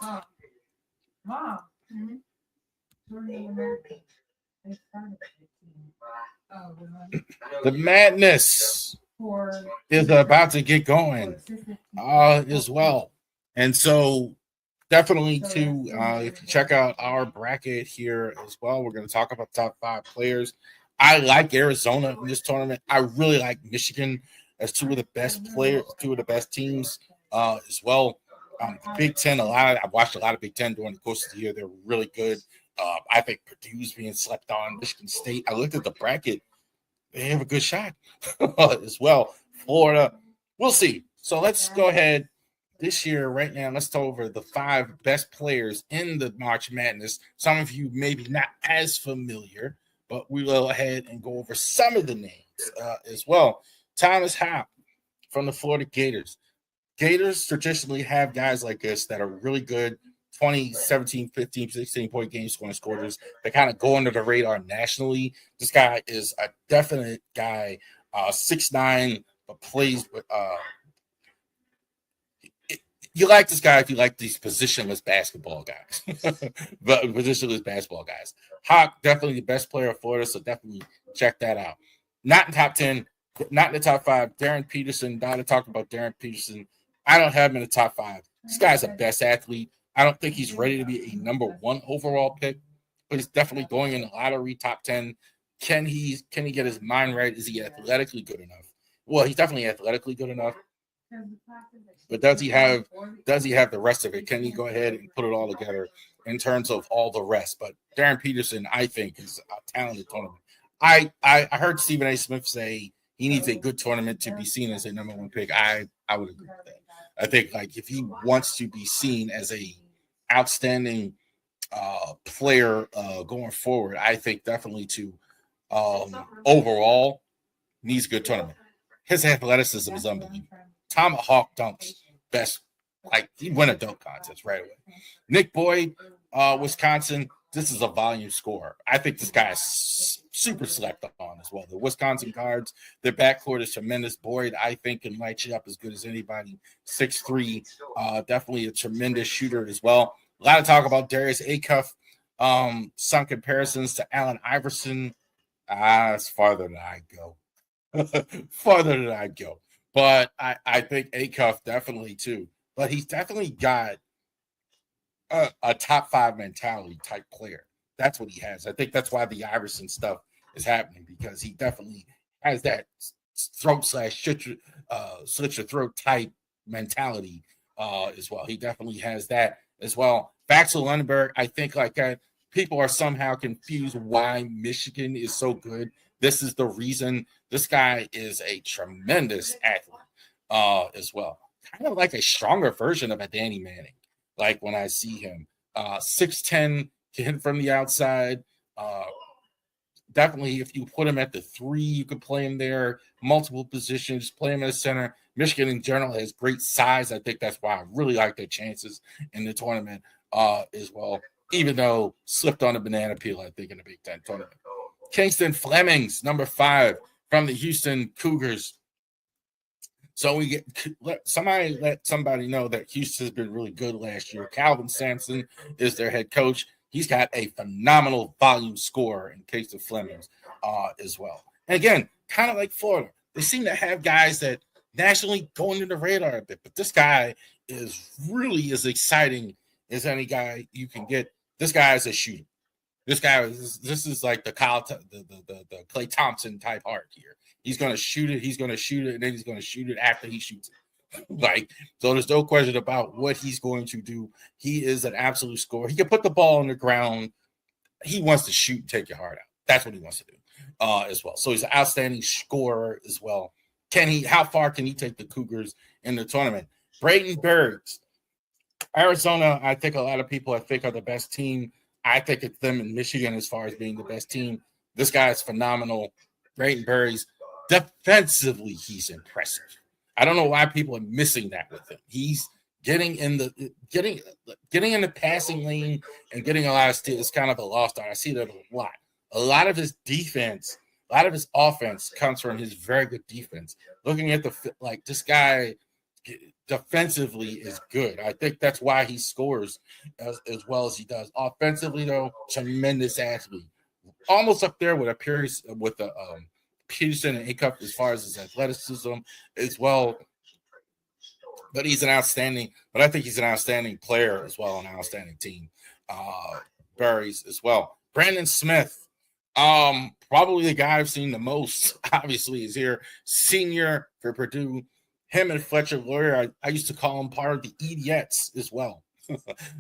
The madness is about to get going as well. And so definitely too, if you check out our bracket here as well, we're going to talk about top 5 players. I like Arizona in this tournament. I really like Michigan as two of the best players, two of the best teams as well. Big Ten, I've watched a lot of Big Ten during the course of the year. They're really good. I think Purdue's being slept on. Michigan State, I looked at the bracket. They have a good shot as well. Florida, we'll see. So let's go ahead this year right now. Let's go over the 5 best players in the March Madness. Some of you maybe not as familiar, but we will go ahead and go over some of the names as well. Thomas Hop from the Florida Gators. Gators traditionally have guys like this that are really good, 20, 17, 15, 16-point game scoring scorers. They kind of go under the radar nationally. This guy is a definite guy, 6'9", but plays with you like this guy if you like these positionless basketball guys. But positionless basketball guys. Hawk, definitely the best player of Florida, so definitely check that out. Not in top 10, not in the top 5. Darren Peterson, Donna talked about Darren Peterson. I don't have him in the top 5. This guy's a best athlete. I don't think he's ready to be a number 1 overall pick, but he's definitely going in the lottery top 10. Can he get his mind right? Is he athletically good enough? Well, he's definitely athletically good enough. But does he have the rest of it? Can he go ahead and put it all together in terms of all the rest? But Darren Peterson, I think, is a talented tournament. I heard Stephen A. Smith say he needs a good tournament to be seen as a number 1 pick. I would agree with that. I think like if he wants to be seen as a outstanding player going forward, I think definitely to overall needs a good tournament. His athleticism is unbelievable. Tomahawk dunks, best, like he win a dunk contest right away. Nick Boyd, Wisconsin, this is a volume scorer. I think this guy is super slept on as well. The Wisconsin Guards, their backcourt is tremendous. Boyd, I think, can light you up as good as anybody. 6'3", definitely a tremendous shooter as well. A lot of talk about Darius Acuff. Some comparisons to Allen Iverson It's farther than I go. Farther than I go. But I think Acuff definitely too. But he's definitely got a top 5 mentality type player. That's what he has. I think that's why the Iverson stuff is happening, because he definitely has that throat slash slit your throat type mentality as well. He definitely has that as well. Baxter Lundberg, I think people are somehow confused why Michigan is so good. This is the reason. This guy is a tremendous athlete as well. Kind of like a stronger version of a Danny Manning. Like when I see him, 6'10", can hit from the outside. Definitely, if you put him at the 3, you could play him there. Multiple positions, play him at the center. Michigan in general has great size. I think that's why I really like their chances in the tournament as well. Even though slipped on a banana peel, I think, in the Big Ten tournament. Kingston Flemings, number 5 from the Houston Cougars. So let somebody know that Houston's been really good last year. Calvin Sampson is their head coach. He's got a phenomenal volume scorer in case of Flemings as well. And again, kind of like Florida, they seem to have guys that nationally go under the radar a bit, but this guy is really as exciting as any guy you can get. This guy is a shooter. This is like the Klay Thompson type art here. He's going to shoot it. He's going to shoot it. And then he's going to shoot it after he shoots it. So there's no question about what he's going to do. He is an absolute scorer. He can put the ball on the ground. He wants to shoot and take your heart out. That's what he wants to do as well. So he's an outstanding scorer as well. How far can he take the Cougars in the tournament? Braden Bergs, Arizona, I think a lot of people are the best team. I think it's them in Michigan as far as being the best team. This guy is phenomenal. Braden Bergs. Defensively, he's impressive. I don't know why people are missing that with him. He's getting in the passing lane and getting a lot of steals. It's kind of a lost art. I see that a lot. A lot of his defense, a lot of his offense comes from his very good defense. Looking at this guy defensively is good. I think that's why he scores as well as he does. Offensively, though, tremendous athlete. Almost up there with Peterson and Acuff as far as his athleticism as well. But I think he's an outstanding player as well, an outstanding team. Berries as well. Brandon Smith, probably the guy I've seen the most, obviously, is here. Senior for Purdue. Him and Fletcher Lawyer, I used to call him part of the Idiots as well.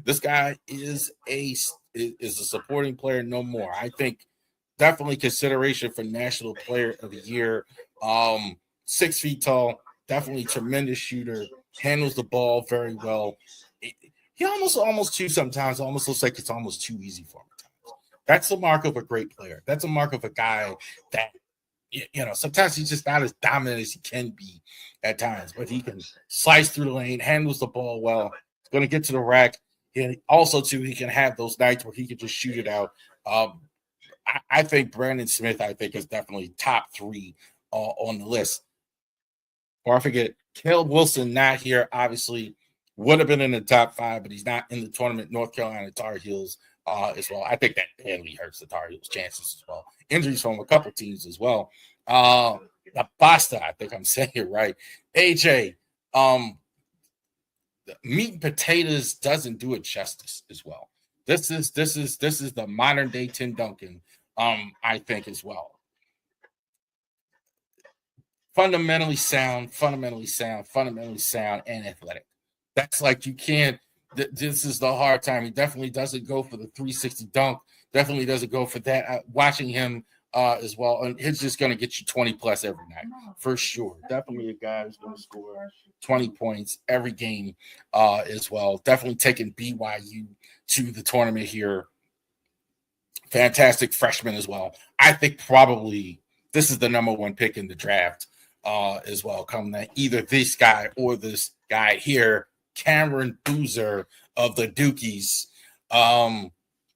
This guy is a supporting player no more. I think definitely consideration for National Player of the Year. 6 feet tall, definitely tremendous shooter, handles the ball very well. He almost too sometimes almost looks like it's almost too easy for him. That's the mark of a great player. That's a mark of a guy that, sometimes he's just not as dominant as he can be at times, but he can slice through the lane, handles the ball well. He's going to get to the rack. And also, too, he can have those nights where he can just shoot it out. I think Brandon Smith, is definitely top 3 on the list. Or I forget, Caleb Wilson, not here, obviously, would have been in the top 5, but he's not in the tournament. North Carolina Tar Heels as well. I think that badly hurts the Tar Heels' chances as well. Injuries from a couple teams as well. Basta, I think I'm saying it right. AJ, meat and potatoes doesn't do it justice as well. This is the modern day Tim Duncan, I think as well. Fundamentally sound, and athletic. That's like you can't. This is the hard time. He definitely doesn't go for the 360 dunk. Definitely doesn't go for that. Watching him as well, and it's just going to get you 20 plus every night for sure. Definitely a guy who's going to score 20 points every game as well. Definitely taking BYU to the tournament here. Fantastic freshman as well. I think probably this is the number 1 pick in the draft as well. Coming either this guy or this guy here, Cameron Boozer of the Dukies.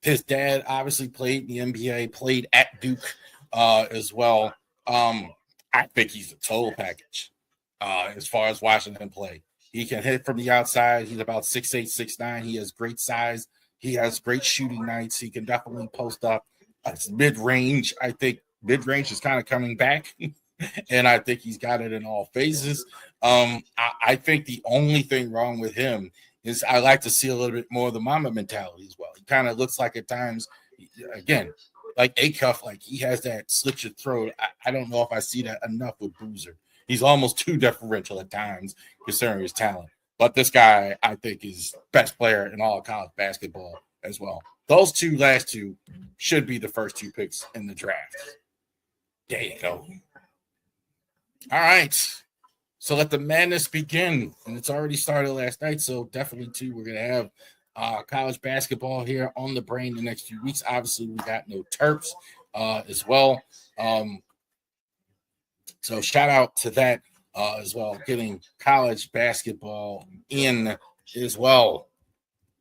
His dad obviously played in the NBA, played at Duke as well. I think he's a total package as far as watching him play. He can hit from the outside. He's about 6'8", 6'9". He has great size. He has great shooting nights. He can definitely post up. It's mid-range, I think, Mid-range is kind of coming back, and I think he's got it in all phases. I think the only thing wrong with him is I like to see a little bit more of the mama mentality as well. He kind of looks like at times, again, like Acuff, like he has that slit your throat. I don't know if I see that enough with Boozer. He's almost too deferential at times considering his talent. But this guy, I think, is best player in all of college basketball as well. Those last two should be the first 2 picks in the draft. There you go. All right. So let the madness begin. And it's already started last night. So definitely, too, we're going to have college basketball here on the brain the next few weeks. Obviously, we got no Terps as well. So shout out to that as well, getting college basketball in as well.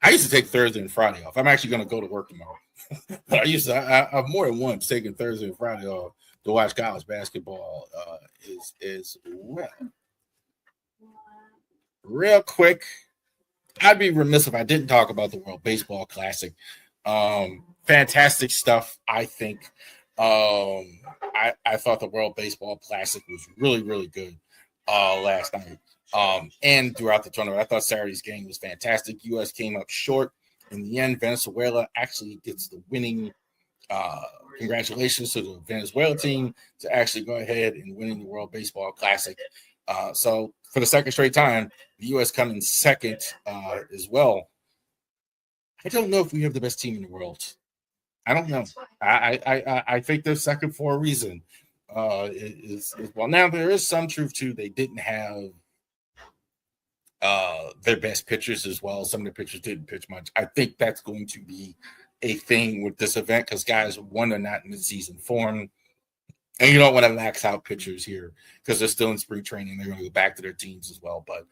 I used to take Thursday and Friday off. I'm actually going to go to work tomorrow. But I've more than once taken Thursday and Friday off to watch college basketball as well. Real quick, I'd be remiss if I didn't talk about the World Baseball Classic. Fantastic stuff, I think. I thought the World Baseball Classic was really, really good last night and throughout the tournament. I thought Saturday's game was fantastic. U.S. came up short in the end. Venezuela actually gets the winning. Congratulations to the Venezuela team to actually go ahead and winning the World Baseball Classic. So for the second straight time, the U.S. come in second as well. I don't know if we have the best team in the world. I don't know. I think they're second for a reason. Is well, now there is some truth too. They didn't have their best pitchers as well. Some of the pitchers didn't pitch much. I think that's going to be a thing with this event because guys, one, are not in the season form, and you don't want to max out pitchers here because they're still in spring training. They're going to go back to their teams as well. But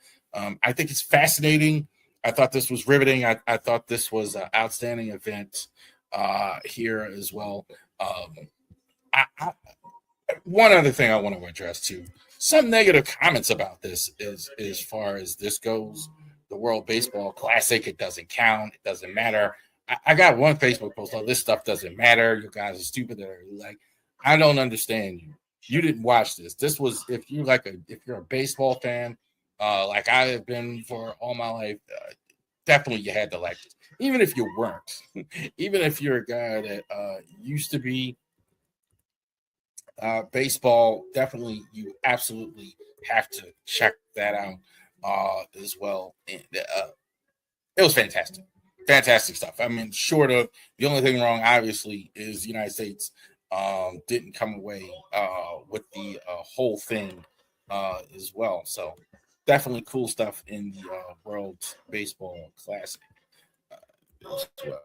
I think it's fascinating. I thought this was riveting. I thought this was an outstanding event here as well. One other thing I want to address too, some negative comments about this is as far as this goes, the World Baseball Classic, it doesn't count, it doesn't matter. I got one Facebook post, this stuff doesn't matter, you guys are stupid. Like, I don't understand you. You didn't watch this. This was, if you're a baseball fan, like I have been for all my life, definitely you had to like this. Even if you weren't, even if you're a guy that used to be baseball, definitely you absolutely have to check that out as well. And it was fantastic. Fantastic stuff. I mean, short of the only thing wrong, obviously, is the United States didn't come away with the whole thing as well. So definitely cool stuff in the World Baseball Classic as well.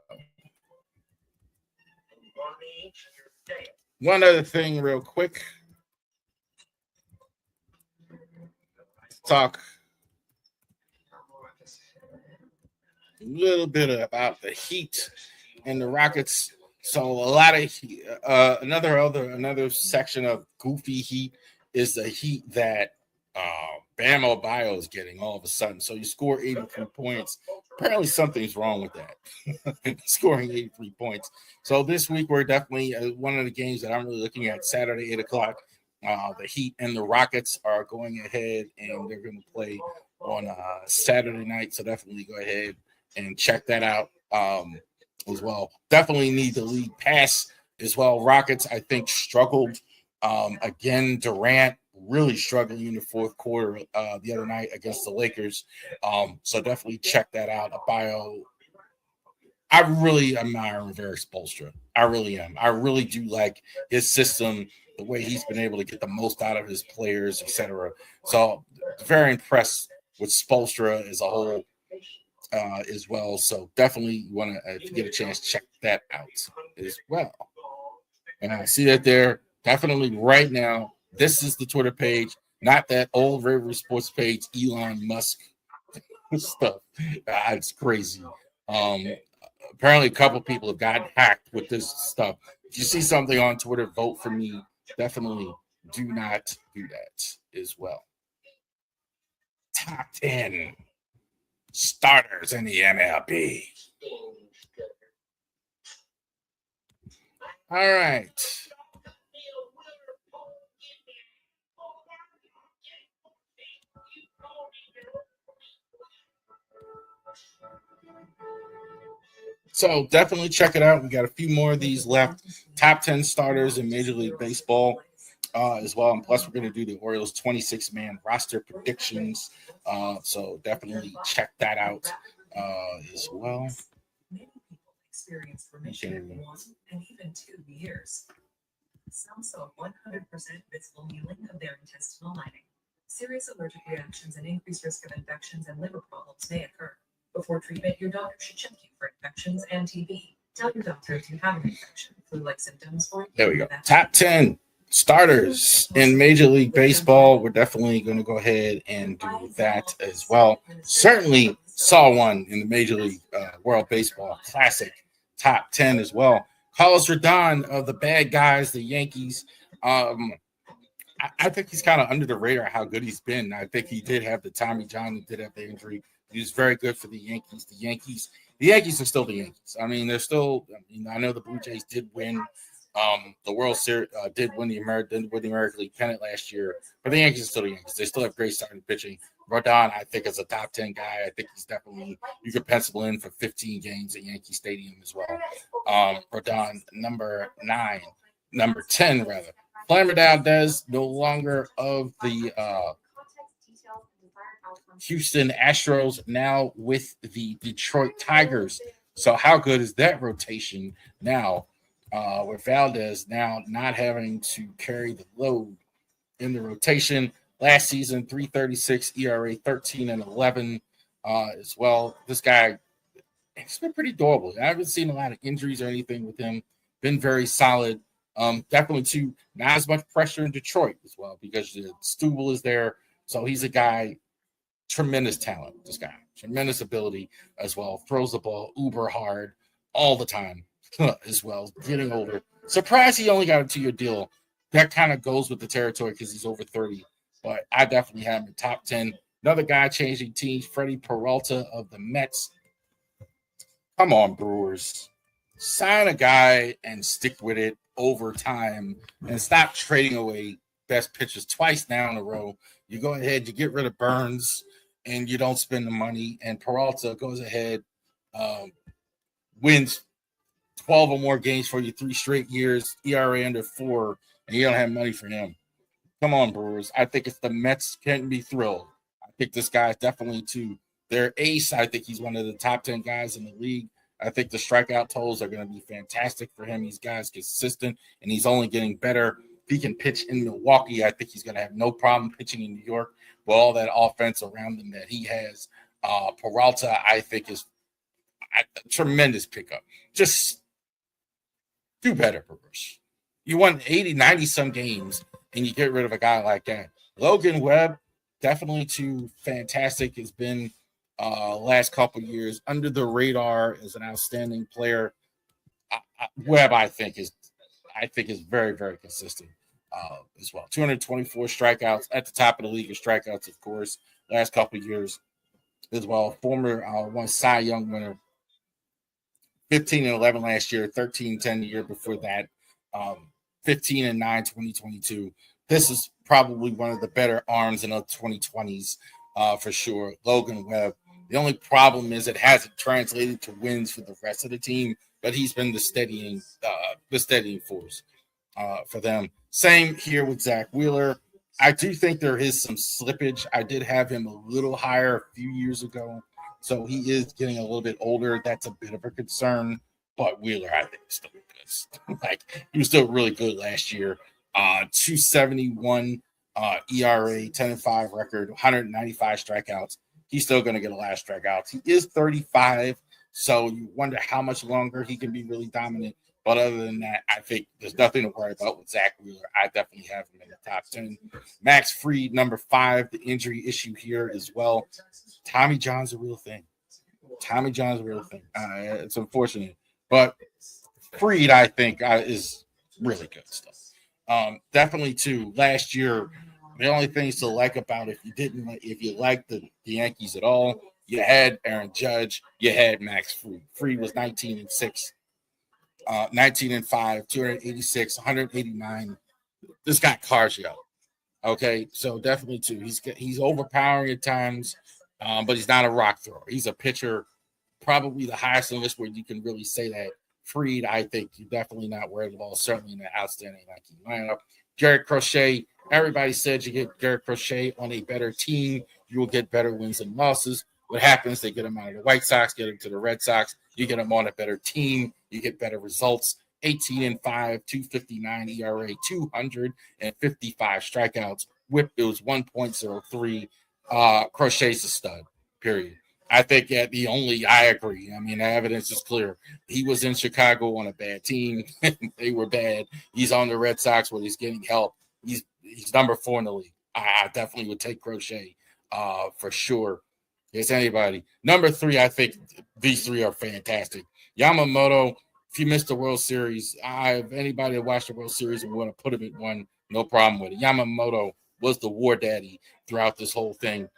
One other thing real quick. Let's talk a little bit about the Heat and the Rockets. So a lot of another section of goofy Heat is the Heat that Bam Adebayo is getting all of a sudden. So you score 83 points. Apparently something's wrong with that, scoring 83 points. So this week we're definitely one of the games that I'm really looking at, Saturday, 8 o'clock. The Heat and the Rockets are going ahead, and they're going to play on Saturday night. So definitely go ahead and check that out as well. Definitely need the league pass as well. Rockets, I think, struggled. Again, Durant really struggling in the fourth quarter the other night against the Lakers. So definitely check that out. Adebayo, I really admire Reverse Spoelstra. I really am. I really do like his system, the way he's been able to get the most out of his players, etc. So very impressed with Spoelstra as a whole as well. So definitely you want to, if you get a chance, check that out as well. And I see that there definitely right now. This is the Twitter page, not that old River Sports page, Elon Musk stuff. It's crazy. Apparently, a couple people have gotten hacked with this stuff. If you see something on Twitter, vote for me. Definitely do not do that as well. Top 10 starters in the MLB. All right. So definitely check it out. We got a few more of these left. Top 10 starters in Major League Baseball as well. And plus, we're going to do the Orioles 26-man roster predictions. So definitely check that out as well. Experience remission in 1 and even 2 years. Some saw 100% visible healing of their intestinal lining. Serious allergic reactions and increased risk of infections and liver problems may occur. Before treatment, your doctor should check you for infections and TB. Tell your doctor if you have an infection, flu-like symptoms, or there we go. Top 10 starters in Major League Baseball. We're definitely going to go ahead and do that as well. Certainly saw one in the Major League World Baseball Classic top 10 as well. Carlos Rodon of the bad guys, the Yankees. I think he's kind of under the radar how good he's been. I think he did have the Tommy John, he did have the injury. He was very good for the Yankees. The Yankees are still the Yankees. I mean, they're still. I know the Blue Jays did win the World Series, did win the American League pennant last year, but the Yankees are still the Yankees. They still have great starting pitching. Rodon, I think, is a top 10 guy. I think he's definitely, you could pencil in for 15 games at Yankee Stadium as well. Rodon, number 10 rather. Flamber Valdez, no longer of the Houston Astros, now with the Detroit Tigers. So how good is that rotation now with Valdez now not having to carry the load in the rotation? Last season, 3.36 ERA, 13-11 as well. This guy, he's been pretty durable. I haven't seen a lot of injuries or anything with him. Been very solid. Definitely too, not as much pressure in Detroit as well because Stubble is there. So he's a guy, tremendous talent. This guy, tremendous ability as well. Throws the ball uber hard all the time as well. Getting older. Surprised he only got a 2-year deal. That kind of goes with the territory because he's over 30. But I definitely have him in top 10. Another guy changing teams, Freddie Peralta of the Mets. Come on, Brewers. Sign a guy and stick with it over time and stop trading away best pitchers twice now in a row. You go ahead, you get rid of Burns, and you don't spend the money. And Peralta goes ahead, wins 12 or more games for you 3 straight years, ERA under 4, and you don't have money for him. Come on, Brewers. I think if the Mets can't be thrilled, I think this guy is definitely their ace. I think he's one of the top 10 guys in the league. I think the strikeout totals are going to be fantastic for him. He's guys consistent, and he's only getting better. If he can pitch in Milwaukee, I think he's going to have no problem pitching in New York with all that offense around him that he has. Peralta, I think, is a tremendous pickup. Just do better, Brewers. You won 80, 90-some games, and you get rid of a guy like that. Logan Webb, definitely too fantastic, has been last couple years under the radar as an outstanding player. Webb, I think is very, very consistent as well. 224 strikeouts at the top of the league of strikeouts, of course, last couple years as well. Former one Cy Young winner, 15-11 last year, 13-10 the year before that, 15-9 2022. This is probably one of the better arms in the 2020s for sure. Logan Webb. The only problem is it hasn't translated to wins for the rest of the team, but he's been the steadying force for them. Same here with Zach Wheeler. I do think there is some slippage. I did have him a little higher a few years ago, so he is getting a little bit older. That's a bit of a concern, but Wheeler, I think, is still good. Like, he was still really good last year. 271 ERA, 10-5 record, 195 strikeouts. He's still going to get a lot of strikeouts. He is 35, so you wonder how much longer he can be really dominant. But other than that, I think there's nothing to worry about with Zach Wheeler. I definitely have him in the top 10. Max Fried, number 5, the injury issue here as well. Tommy John's a real thing. It's unfortunate. But Fried, I think, is really good stuff. Definitely, too, last year, the only things to like about it, if you liked the Yankees at all, you had Aaron Judge, you had Max Fried. Fried was 19-6, 19-5, 286, 189. This got cardio. Okay, so definitely too. He's overpowering at times. but he's not a rock thrower. He's a pitcher, probably the highest on the list where you can really say that. Fried, I think you're definitely not worried about, certainly in an outstanding Nike lineup. Garrett Crochet, everybody said you get Garrett Crochet on a better team, you will get better wins and losses. What happens? They get him out of the White Sox, get him to the Red Sox. You get him on a better team, you get better results. 18-5, 259 ERA, 255 strikeouts. Whip, it was 1.03. Crochet's a stud, period. I think I agree. I mean, the evidence is clear. He was in Chicago on a bad team. They were bad. He's on the Red Sox where he's getting help. He's number 4 in the league. I definitely would take Crochet for sure. Yes, anybody. Number 3, I think these 3 are fantastic. Yamamoto, if you missed the World Series, if anybody that watched the World Series and want to put him in one, no problem with it. Yamamoto was the war daddy throughout this whole thing.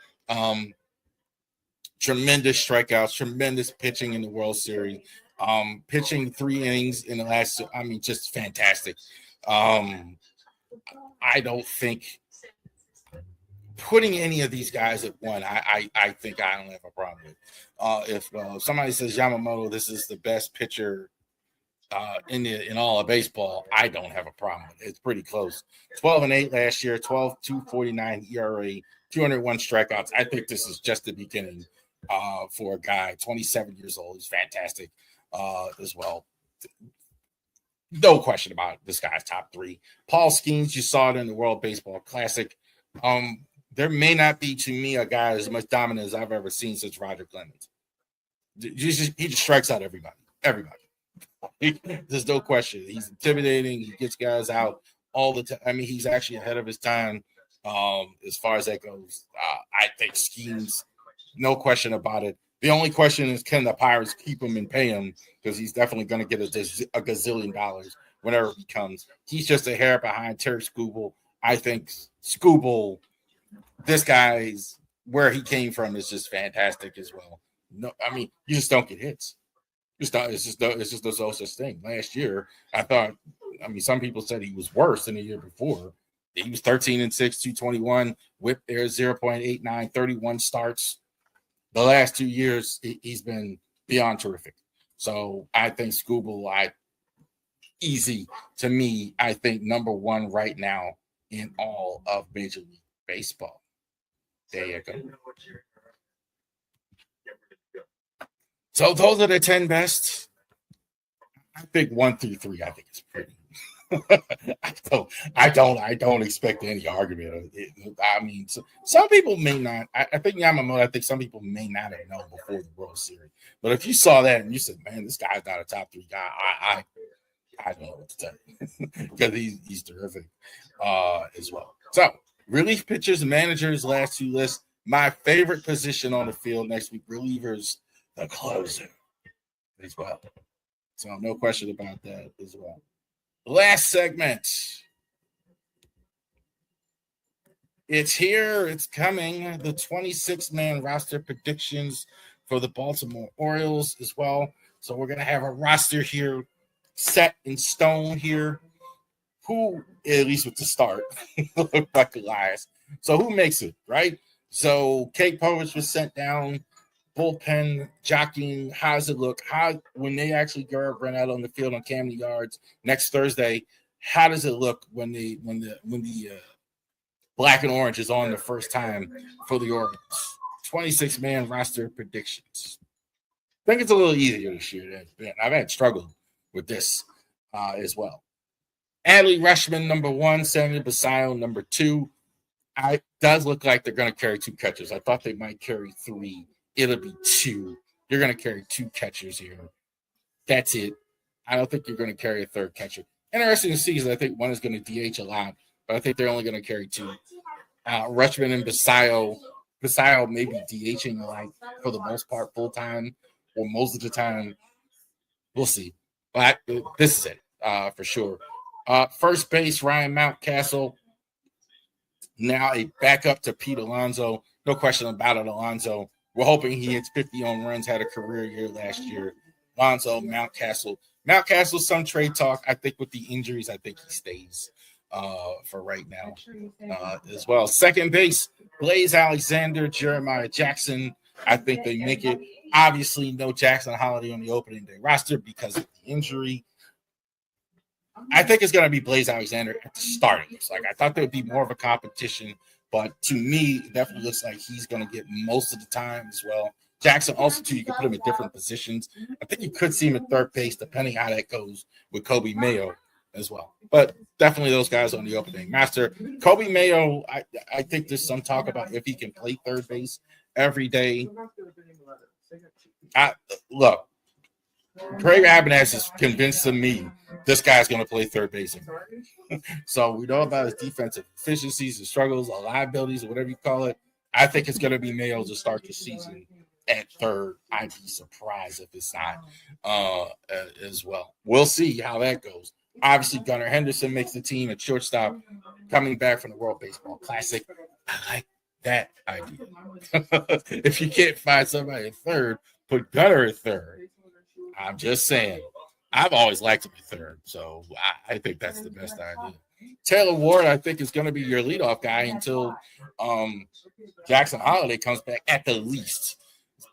Tremendous strikeouts, tremendous pitching in the World Series. Pitching 3 innings in the last, just fantastic. I don't think putting any of these guys at 1, I think I don't have a problem with. If somebody says Yamamoto, this is the best pitcher in all of baseball, I don't have a problem with it. It's pretty close. 12-8 last year, 249 ERA, 201 strikeouts. I think this is just the beginning for a guy 27 years old. He's fantastic as well. No question about it. This guy's top 3. Paul Skeens, you saw it in the World Baseball Classic. There may not be, to me, a guy as much dominant as I've ever seen since Roger Clemens. He just strikes out everybody. There's no question. He's intimidating. He gets guys out all the time. He's actually ahead of his time as far as that goes. I think Skeens, no question about it. The only question is, can the Pirates keep him and pay him? Because he's definitely going to get a gazillion dollars whenever he comes. He's just a hair behind Terry Skubal. I think Skubal, this guy's where he came from is just fantastic as well. No, you just don't get hits. It's just no such thing. Last year, I thought, some people said he was worse than the year before. He was 13-6, 221, whip there 0.89, 31 starts. The last 2 years, he's been beyond terrific. So I think Skubal, easy to me, I think number 1 right now in all of Major League Baseball. There you go. So those are the 10 best. I think 1 through 3. I think it's pretty. I don't expect any argument. Some people may not. I think Yamamoto. I think some people may not have known before the World Series. But if you saw that and you said, "Man, this guy's not a top 3 guy," I don't know what to tell you because he's terrific as well. So relief pitchers and managers, last 2 lists. My favorite position on the field next week, relievers, the closer as well. So no question about that as well. Last segment. It's here. It's coming. The 26-man roster predictions for the Baltimore Orioles as well. So we're going to have a roster here set in stone here. Who, at least with the start, look like Elias. So who makes it, right? So Kate Povich was sent down. Bullpen jockeying. How does it look? When they actually run out on the field on Camden Yards next Thursday? How does it look when the black and orange is on the first time for the Orioles? 26-man roster predictions. I think it's a little easier this year. I've had struggled with this as well. Adley Rutschman, number 1. Samuel Basallo, number 2. It does look like they're going to carry 2 catchers. I thought they might carry 3. It'll be 2. You're going to carry 2 catchers here. That's it. I don't think you're going to carry a 3rd catcher. Interesting to see is I think one is going to DH a lot, but I think they're only going to carry 2. Rutschman and Basallo may be DHing for the most part full time or most of the time. We'll see. But this is it for sure. First base, Ryan Mountcastle. Now a backup to Pete Alonso. No question about it, Alonso. We're hoping he hits 50 home runs, had a career year last year. Alonso, Mountcastle. Mountcastle, some trade talk. I think with the injuries, I think he stays for right now as well. Second base, Blaze Alexander, Jeremiah Jackson, I think they make it. Obviously, no Jackson Holiday on the opening day roster because of the injury. I think it's going to be Blaze Alexander at the start. It's like I thought there would be more of a competition, but to me, it definitely looks like he's going to get most of the time as well. Jackson also, too, you can put him in different positions. I think you could see him at third base, depending how that goes with Kobe Mayo as well. But definitely those guys on the opening. Master, Kobe Mayo, I think there's some talk about if he can play third base every day. Look, Craig Abernathy is convinced of me this guy's going to play third base. So we know about his defensive efficiencies and struggles or liabilities or whatever you call it. I think it's going to be Mayo to start the season at third. I'd be surprised if it's not as well. We'll see how that goes. Obviously, Gunnar Henderson makes the team at shortstop, coming back from the World Baseball Classic. I like that idea. If you can't find somebody at third, put Gunnar at third. I'm just saying. I've always liked him at third, so I think that's the best idea. Taylor Ward, I think, is going to be your leadoff guy until Jackson Holiday comes back at the least.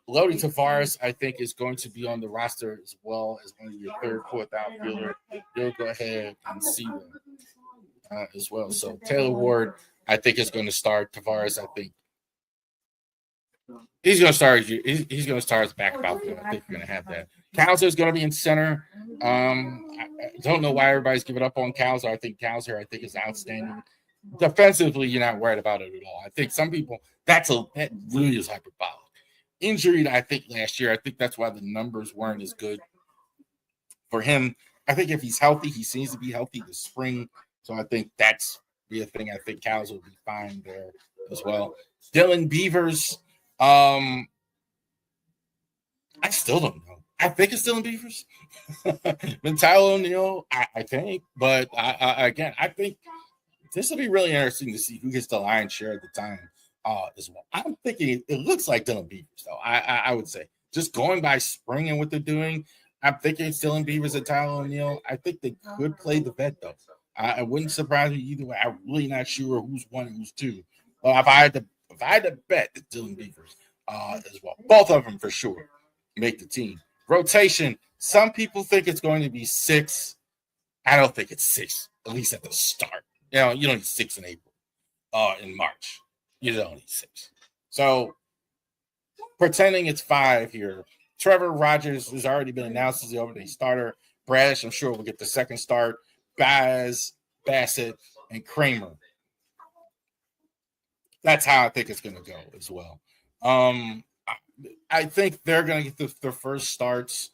Lodi Tavares, I think, is going to be on the roster as well as one of your third, fourth outfielder. You'll go ahead and see them as well. So Taylor Ward, I think, is going to start. Tavares, I think, he's going to start. He's going to start as backup outfielder. I think you're going to have that. Cowser is going to be in center. I don't know why everybody's giving up on Cowser. I think Cowser, is outstanding. Defensively, you're not worried about it at all. I think some people that really is hyperbolic. Injured, I think, last year. I think that's why the numbers weren't as good for him. I think if he's healthy, he seems to be healthy this spring. So I think that's be a thing. I think Cows will be fine there as well. Dylan Beavers, I still don't know. I think it's Dylan Beavers. Tyler O'Neill, I think. But I think this will be really interesting to see who gets the lion's share at the time. As well. I'm thinking it looks like Dylan Beavers, though. I would say just going by spring and what they're doing, I'm thinking it's Dylan Beavers and Tyler O'Neill. I think they could play the vet, though. I wouldn't surprise me either way. I'm really not sure who's one and who's two. But if I had to bet, it's Dylan Beavers as well. Both of them for sure make the team. Rotation. Some people think it's going to be 6. I don't think it's 6, at least at the start. You don't need 6 in April, in March. You don't need 6. So pretending it's 5 here. Trevor Rogers has already been announced as the opening starter. Bradish, I'm sure, will get the second start. Baez, Bassett, and Kramer. That's how I think it's going to go as well. I think they're going to get the first starts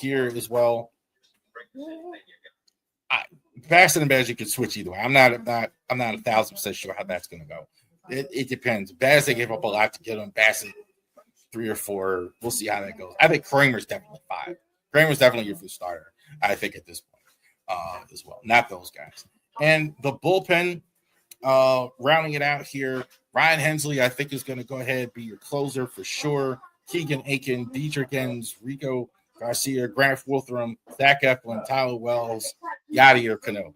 here as well. Bassett and Baez, you can switch either way. I'm not 1,000% sure how that's going to go. It depends. Bassett gave up a lot to get him. Bassett 3 or 4. We'll see how that goes. I think Kramer's definitely 5. Kramer's definitely your first starter, I think, at this point as well. Not those guys. And the bullpen, rounding it out here, Ryan Hensley, I think, is going to go ahead and be your closer for sure. Keegan Aiken, Dietrich Enns, Rico Garcia, Grant Wolthram, Zach Eflin, Tyler Wells, Yadier Cano.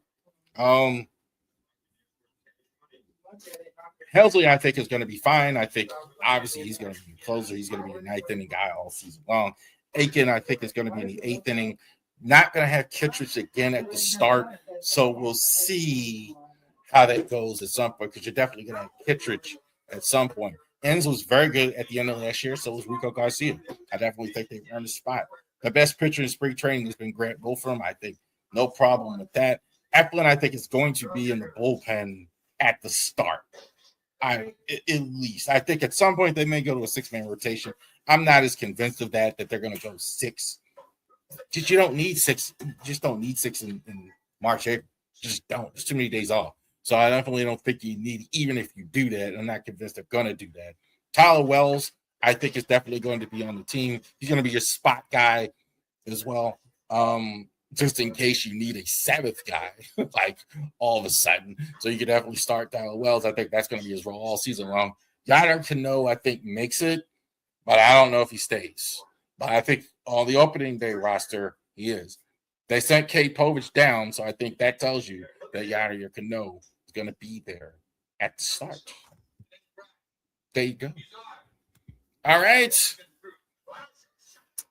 Hensley, I think, is going to be fine. I think, obviously, he's going to be closer. He's going to be a 9th inning guy all season long. Aiken, I think, is going to be in the 8th inning. Not going to have Kittredge again at the start. So we'll see how that goes at some point, because you're definitely going to have Kittredge at some point. Enns was very good at the end of last year. So was Rico Garcia. I definitely think they've earned a spot. The best pitcher in spring training has been Grant Wolfram. I think no problem with that. Eflin, I think, is going to be in the bullpen at the start. At least. I think at some point they may go to a 6-man rotation. I'm not as convinced of that they're going to go 6. You don't need 6. You just don't need 6 in March, April. Just don't. There's too many days off. So I definitely don't think you need, even if you do that. I'm not convinced they're going to do that. Tyler Wells, I think, is definitely going to be on the team. He's going to be your spot guy as well. Just in case you need a 7th guy, like all of a sudden. So you could definitely start Tyler Wells. I think that's going to be his role all season long. Yadier Cano, I think, makes it, but I don't know if he stays. But I think on the opening day roster, he is. They sent Kate Povich down, so I think that tells you that Yadier Cano is going to be there at the start. There you go. All right.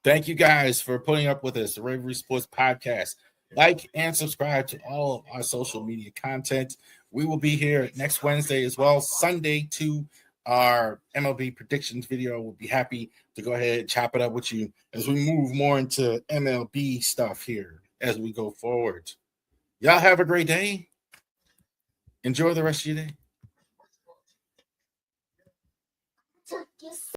Thank you guys for putting up with us, the Raven Sports Podcast. Like and subscribe to all of our social media content. We will be here next Wednesday as well. Sunday to our MLB predictions video. We'll be happy to go ahead and chop it up with you as we move more into MLB stuff here as we go forward. Y'all have a great day. Enjoy the rest of your day.